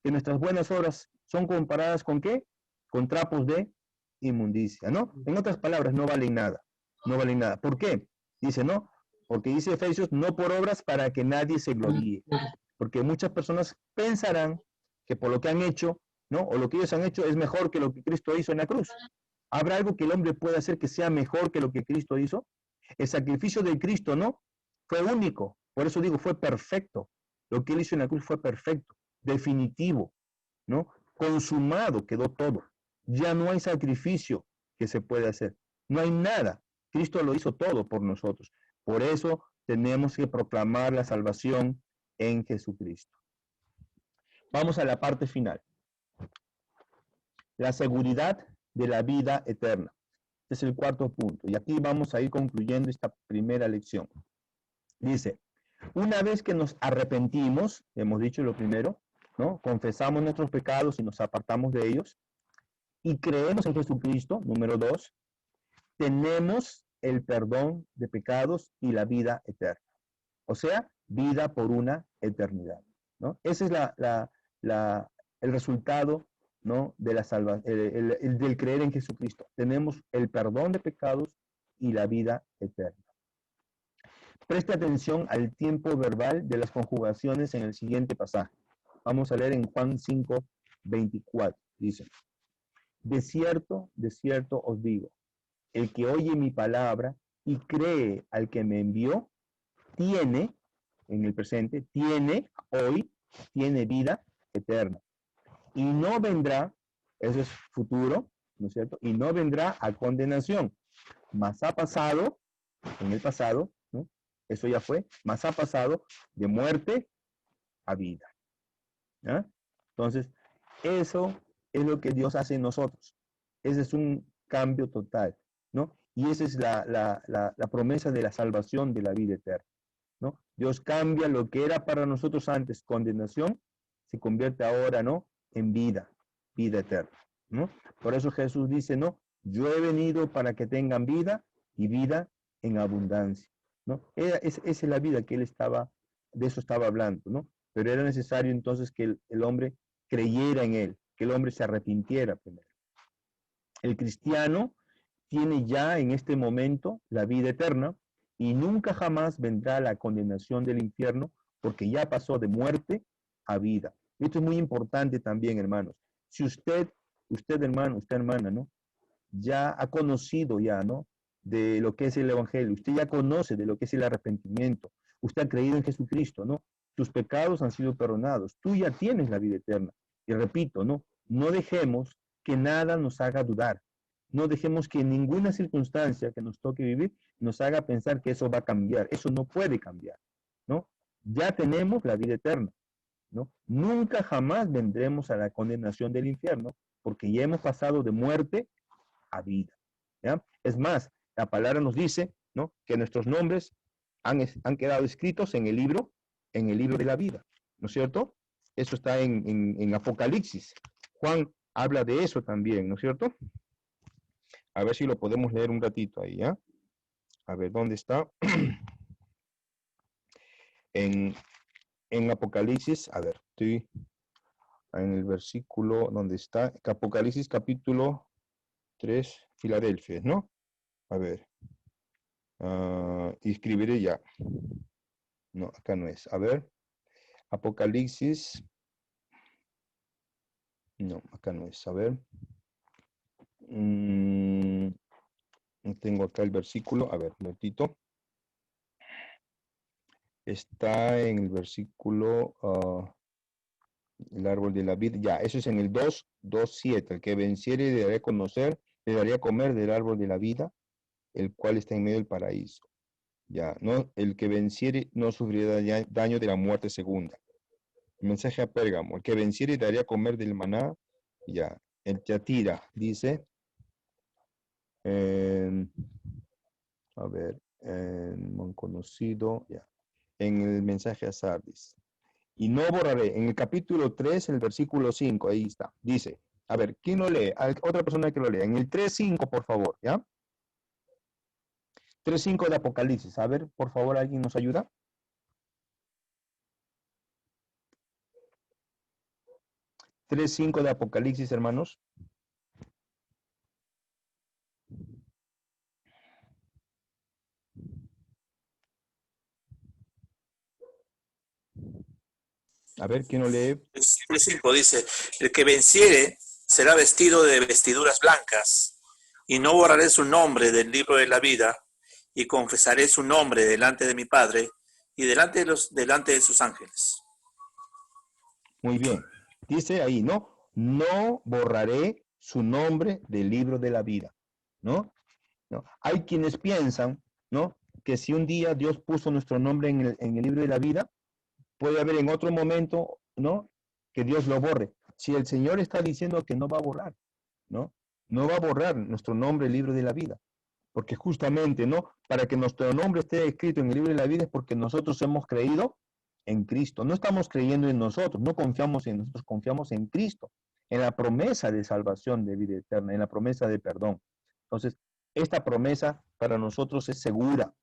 Que nuestras buenas obras son comparadas con ¿qué? Con trapos de inmundicia, ¿no? En otras palabras, no valen nada. No valen nada. ¿Por qué? Dice, ¿no? Porque dice Efesios, no por obras para que nadie se gloríe. Porque muchas personas pensarán que por lo que han hecho, ¿no?, o lo que ellos han hecho es mejor que lo que Cristo hizo en la cruz. ¿Habrá algo que el hombre pueda hacer que sea mejor que lo que Cristo hizo? El sacrificio de Cristo, ¿no?, fue único. Por eso digo, fue perfecto. Lo que él hizo en la cruz fue perfecto, definitivo, ¿no? Consumado quedó todo. Ya no hay sacrificio que se pueda hacer. No hay nada. Cristo lo hizo todo por nosotros. Por eso tenemos que proclamar la salvación en Jesucristo. Vamos a la parte final. La seguridad de la vida eterna. Este es el cuarto punto. Y aquí vamos a ir concluyendo esta primera lección. Dice, una vez que nos arrepentimos, hemos dicho lo primero, ¿no?, confesamos nuestros pecados y nos apartamos de ellos, y creemos en Jesucristo, número 2, tenemos el perdón de pecados y la vida eterna. O sea, vida por una eternidad, ¿no? Ese es el resultado, ¿no?, de la salvación, del creer en Jesucristo. Tenemos el perdón de pecados y la vida eterna. Preste atención al tiempo verbal de las conjugaciones en el siguiente pasaje. Vamos a leer en Juan 5, 24. Dice, de cierto os digo, el que oye mi palabra y cree al que me envió, tiene, en el presente, tiene vida eterna. Y no vendrá, eso es futuro, ¿no es cierto? Y no vendrá a condenación, mas ha pasado, en el pasado, ¿no?, eso ya fue, mas ha pasado de muerte a vida. ¿Ya? Entonces, eso es lo que Dios hace en nosotros. Ese es un cambio total, ¿no? Y esa es la promesa de la salvación de la vida eterna, ¿no? Dios cambia lo que era para nosotros antes condenación, se convierte ahora, ¿no?, en vida eterna, ¿no? Por eso Jesús dice, ¿no?, yo he venido para que tengan vida y vida en abundancia, ¿no? Esa es la vida que él de eso estaba hablando, ¿no? Pero era necesario entonces que el hombre creyera en él, que el hombre se arrepintiera primero. El cristiano tiene ya en este momento la vida eterna y nunca jamás vendrá la condenación del infierno porque ya pasó de muerte a vida. Esto es muy importante también, hermanos. Si usted hermano, usted hermana, ¿no?, ya ha conocido ya, ¿no?, de lo que es el evangelio, usted ya conoce de lo que es el arrepentimiento, usted ha creído en Jesucristo, ¿no?, tus pecados han sido perdonados, tú ya tienes la vida eterna. Y repito, no dejemos que nada nos haga dudar. No dejemos que ninguna circunstancia que nos toque vivir nos haga pensar que eso va a cambiar. Eso no puede cambiar, ¿no? Ya tenemos la vida eterna, ¿no? Nunca jamás vendremos a la condenación del infierno porque ya hemos pasado de muerte a vida, ¿ya? Es más, la palabra nos dice, ¿no?, que nuestros nombres han quedado escritos en el libro de la vida, ¿no es cierto? Eso está en Apocalipsis. Juan habla de eso también, ¿no es cierto? A ver si lo podemos leer un ratito ahí, ¿ya? A ver, ¿dónde está? en Apocalipsis, a ver, estoy en el versículo donde está, Apocalipsis capítulo 3, Filadelfia, ¿no? A ver, escribiré ya. No, acá no es. A ver, Apocalipsis No, acá no es. A ver. Tengo acá el versículo. A ver, un momentito. Está en el versículo, el árbol de la vida. Ya, eso es en el 2:7. El que venciere le daré a conocer, le daré a comer del árbol de la vida, el cual está en medio del paraíso. Ya, no, el que venciere no sufrirá daño de la muerte segunda. El mensaje a Pérgamo, el que venciere daré a comer del maná. Ya, el Tiatira dice, a ver, un conocido, ya, en el mensaje a Sardis. Y no borraré, en el capítulo 3, el versículo 5, ahí está, dice, a ver, ¿quién lo lee? Otra persona que lo lea, en el 3:5, por favor, ¿ya? 3:5 de Apocalipsis, a ver, por favor, ¿alguien nos ayuda? 3:5 de Apocalipsis, hermanos. A ver, ¿quién lo lee? Versículo 5 dice, el que venciere será vestido de vestiduras blancas, y no borraré su nombre del libro de la vida, y confesaré su nombre delante de mi Padre, y delante de sus ángeles. Muy bien. Dice ahí, ¿no? No borraré su nombre del libro de la vida, ¿no? ¿No? Hay quienes piensan, ¿no? Que si un día Dios puso nuestro nombre en el libro de la vida, puede haber en otro momento, ¿no? Que Dios lo borre. Si el Señor está diciendo que no va a borrar, ¿no? No va a borrar nuestro nombre del libro de la vida. Porque justamente, ¿no? Para que nuestro nombre esté escrito en el libro de la vida es porque nosotros hemos creído en Cristo. No estamos creyendo en nosotros, no confiamos en nosotros, confiamos en Cristo, en la promesa de salvación, de vida eterna, en la promesa de perdón. Entonces, esta promesa para nosotros es segura,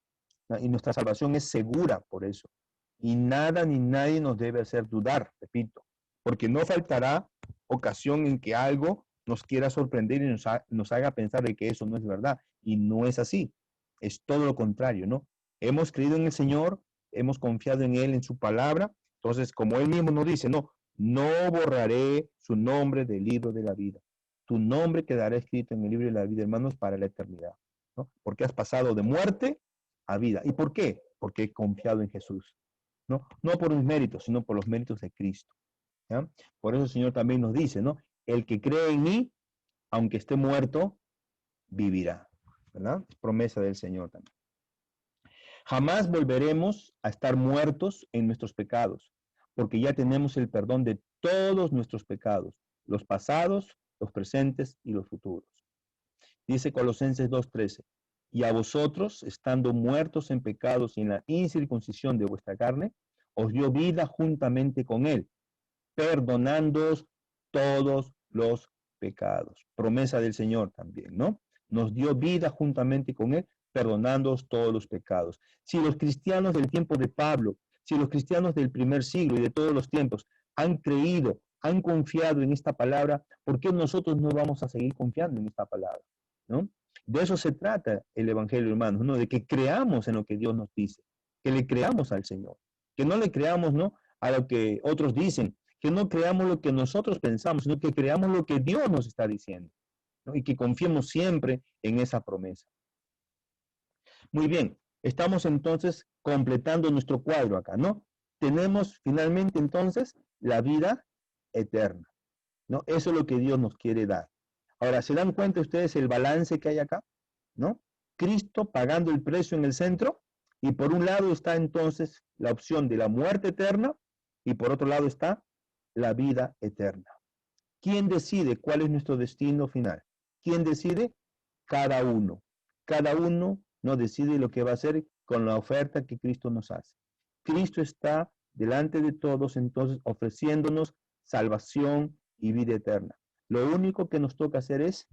¿no? Y nuestra salvación es segura por eso. Y nada ni nadie nos debe hacer dudar, repito, porque no faltará ocasión en que algo nos quiera sorprender y nos haga pensar de que eso no es verdad. Y no es así. Es todo lo contrario, ¿no? Hemos creído en el Señor, hemos confiado en Él, en su palabra. Entonces, como Él mismo nos dice, no borraré su nombre del libro de la vida. Tu nombre quedará escrito en el libro de la vida, hermanos, para la eternidad, ¿no? Porque has pasado de muerte a vida. ¿Y por qué? Porque he confiado en Jesús, ¿no? No por mis méritos, sino por los méritos de Cristo, ¿ya? Por eso el Señor también nos dice, ¿no? El que cree en mí, aunque esté muerto, vivirá, ¿verdad? Es promesa del Señor también. Jamás volveremos a estar muertos en nuestros pecados, porque ya tenemos el perdón de todos nuestros pecados, los pasados, los presentes y los futuros. Dice Colosenses 2:13, y a vosotros, estando muertos en pecados y en la incircuncisión de vuestra carne, os dio vida juntamente con él, perdonándoos todos los pecados. Promesa del Señor también, ¿no? Nos dio vida juntamente con él, perdonándoos todos los pecados. Si los cristianos del tiempo de Pablo, si los cristianos del primer siglo y de todos los tiempos han creído, han confiado en esta palabra, ¿por qué nosotros no vamos a seguir confiando en esta palabra? ¿No? De eso se trata el Evangelio, hermanos, ¿no? De que creamos en lo que Dios nos dice, que le creamos al Señor, que no le creamos, ¿no? A lo que otros dicen, que no creamos lo que nosotros pensamos, sino que creamos lo que Dios nos está diciendo, ¿no? Y que confiemos siempre en esa promesa. Muy bien, estamos entonces completando nuestro cuadro acá, ¿no? Tenemos finalmente entonces la vida eterna, ¿no? Eso es lo que Dios nos quiere dar. Ahora, ¿se dan cuenta ustedes el balance que hay acá? ¿No? Cristo pagando el precio en el centro, y por un lado está entonces la opción de la muerte eterna, y por otro lado está la vida eterna. ¿Quién decide cuál es nuestro destino final? ¿Quién decide? Cada uno. Cada uno no decide lo que va a hacer con la oferta que Cristo nos hace. Cristo está delante de todos entonces ofreciéndonos salvación y vida eterna. Lo único que nos toca hacer es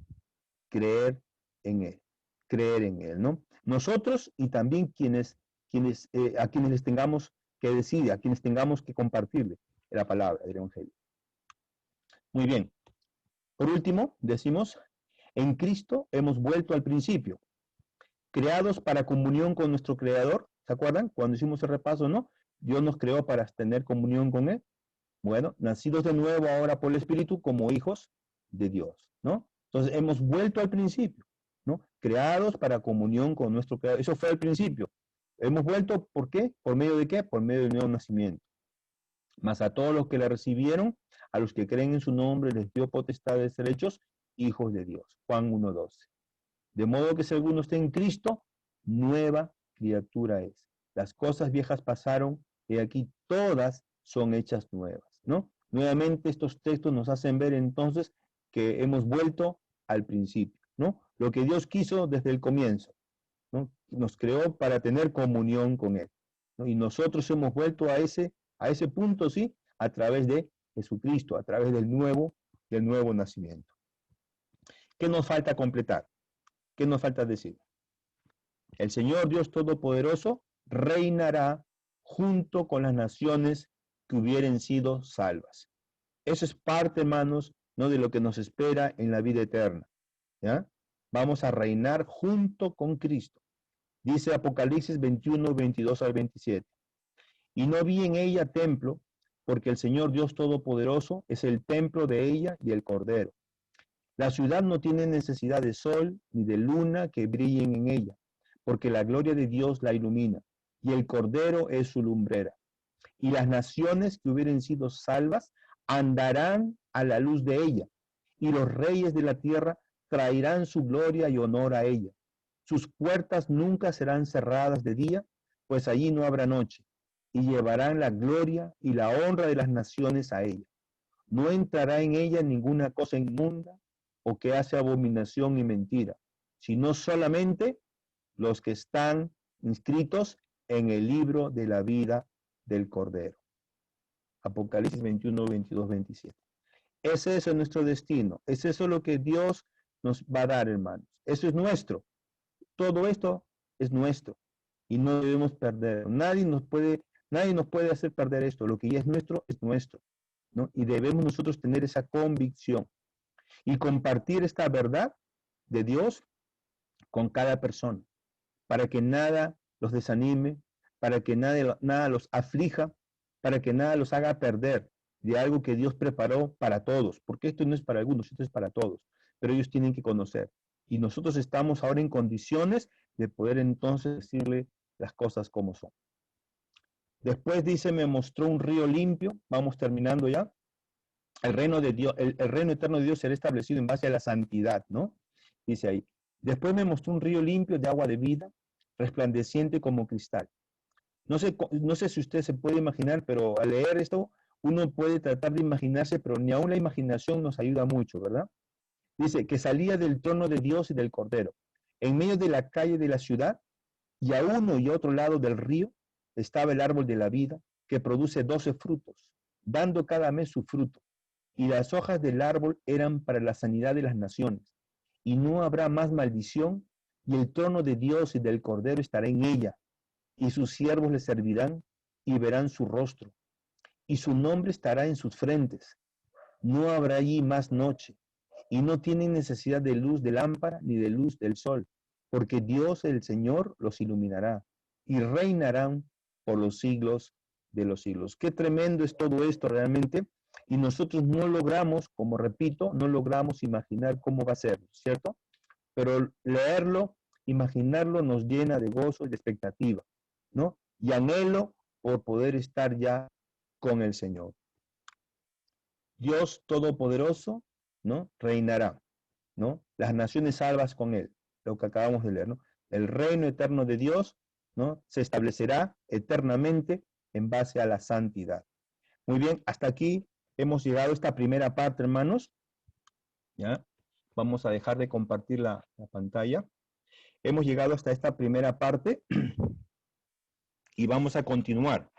creer en Él, ¿no? Nosotros y también a quienes les tengamos que decir, a quienes tengamos que compartirle la palabra del Evangelio. Muy bien. Por último, decimos, en Cristo hemos vuelto al principio, creados para comunión con nuestro Creador. ¿Se acuerdan? Cuando hicimos el repaso, ¿no? Dios nos creó para tener comunión con Él. Bueno, nacidos de nuevo ahora por el Espíritu como hijos de Dios, ¿no? Entonces hemos vuelto al principio, ¿no? Creados para comunión con nuestro Creador. Eso fue al principio. Hemos vuelto, ¿por qué? ¿Por medio de qué? Por medio del nuevo nacimiento. Mas a todos los que le recibieron, a los que creen en su nombre, les dio potestad de ser hechos hijos de Dios. Juan 1:12. De modo que si alguno está en Cristo, nueva criatura es. Las cosas viejas pasaron y aquí todas son hechas nuevas, ¿no? Nuevamente estos textos nos hacen ver entonces que hemos vuelto al principio, ¿no? Lo que Dios quiso desde el comienzo, ¿no? Nos creó para tener comunión con Él, ¿no? Y nosotros hemos vuelto a ese punto, ¿sí? A través de Jesucristo, a través del nuevo nacimiento. ¿Qué nos falta completar? ¿Qué nos falta decir? El Señor Dios Todopoderoso reinará junto con las naciones que hubieren sido salvas. Eso es parte, hermanos, ¿no? De lo que nos espera en la vida eterna, ¿ya? Vamos a reinar junto con Cristo. Dice Apocalipsis 21, 22 al 27. Y no vi en ella templo, porque el Señor Dios Todopoderoso es el templo de ella y el Cordero. La ciudad no tiene necesidad de sol ni de luna que brillen en ella, porque la gloria de Dios la ilumina, y el Cordero es su lumbrera. Y las naciones que hubieren sido salvas andarán a la luz de ella, y los reyes de la tierra traerán su gloria y honor a ella. Sus puertas nunca serán cerradas de día, pues allí no habrá noche, y llevarán la gloria y la honra de las naciones a ella. No entrará en ella ninguna cosa inmunda o que hace abominación y mentira, sino solamente los que están inscritos en el libro de la vida del Cordero. Apocalipsis 21, 22, 27. Ese es nuestro destino. Es eso lo que Dios nos va a dar, hermanos. Eso es nuestro. Todo esto es nuestro y no debemos perder. Nadie nos puede hacer perder esto. Lo que ya es nuestro, ¿no? Y debemos nosotros tener esa convicción y compartir esta verdad de Dios con cada persona, para que nada los desanime, para que nada los aflija, para que nada los haga perder de algo que Dios preparó para todos, porque esto no es para algunos, esto es para todos, pero ellos tienen que conocer. Y nosotros estamos ahora en condiciones de poder entonces decirle las cosas como son. Después dice, me mostró un río limpio, vamos terminando ya. El reino de Dios, el reino eterno de Dios será establecido en base a la santidad, ¿no? Dice ahí. Después me mostró un río limpio de agua de vida, resplandeciente como cristal. No sé si usted se puede imaginar, pero al leer esto, uno puede tratar de imaginarse, pero ni aún la imaginación nos ayuda mucho, ¿verdad? Dice que salía del trono de Dios y del Cordero. En medio de la calle de la ciudad, y a uno y otro lado del río, estaba el árbol de la vida, que produce 12 frutos, dando cada mes su fruto. Y las hojas del árbol eran para la sanidad de las naciones. Y no habrá más maldición, y el trono de Dios y del Cordero estará en ella, y sus siervos le servirán y verán su rostro, y su nombre estará en sus frentes. No habrá allí más noche, y no tienen necesidad de luz de lámpara ni de luz del sol, porque Dios el Señor los iluminará, y reinarán por los siglos de los siglos. Qué tremendo es todo esto realmente, y nosotros no logramos, como repito, no logramos imaginar cómo va a ser, ¿cierto? Pero leerlo, imaginarlo nos llena de gozo y de expectativa, ¿no? Y anhelo por poder estar ya con el Señor. Dios Todopoderoso, ¿no? Reinará, ¿no? Las naciones salvas con Él, lo que acabamos de leer, ¿no? El reino eterno de Dios, ¿no? Se establecerá eternamente en base a la santidad. Muy bien, hasta aquí hemos llegado a esta primera parte, hermanos. ¿Ya? Vamos a dejar de compartir la pantalla. Hemos llegado hasta esta primera parte y vamos a continuar.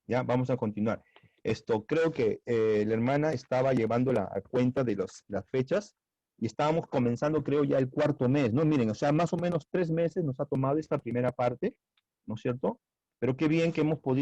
¿Ya? Vamos a continuar. Esto creo que la hermana estaba llevando la cuenta de las fechas y estábamos comenzando, creo, ya el cuarto mes, ¿no? Miren, o sea, más o menos 3 meses nos ha tomado esta primera parte, ¿no es cierto? Pero qué bien que hemos podido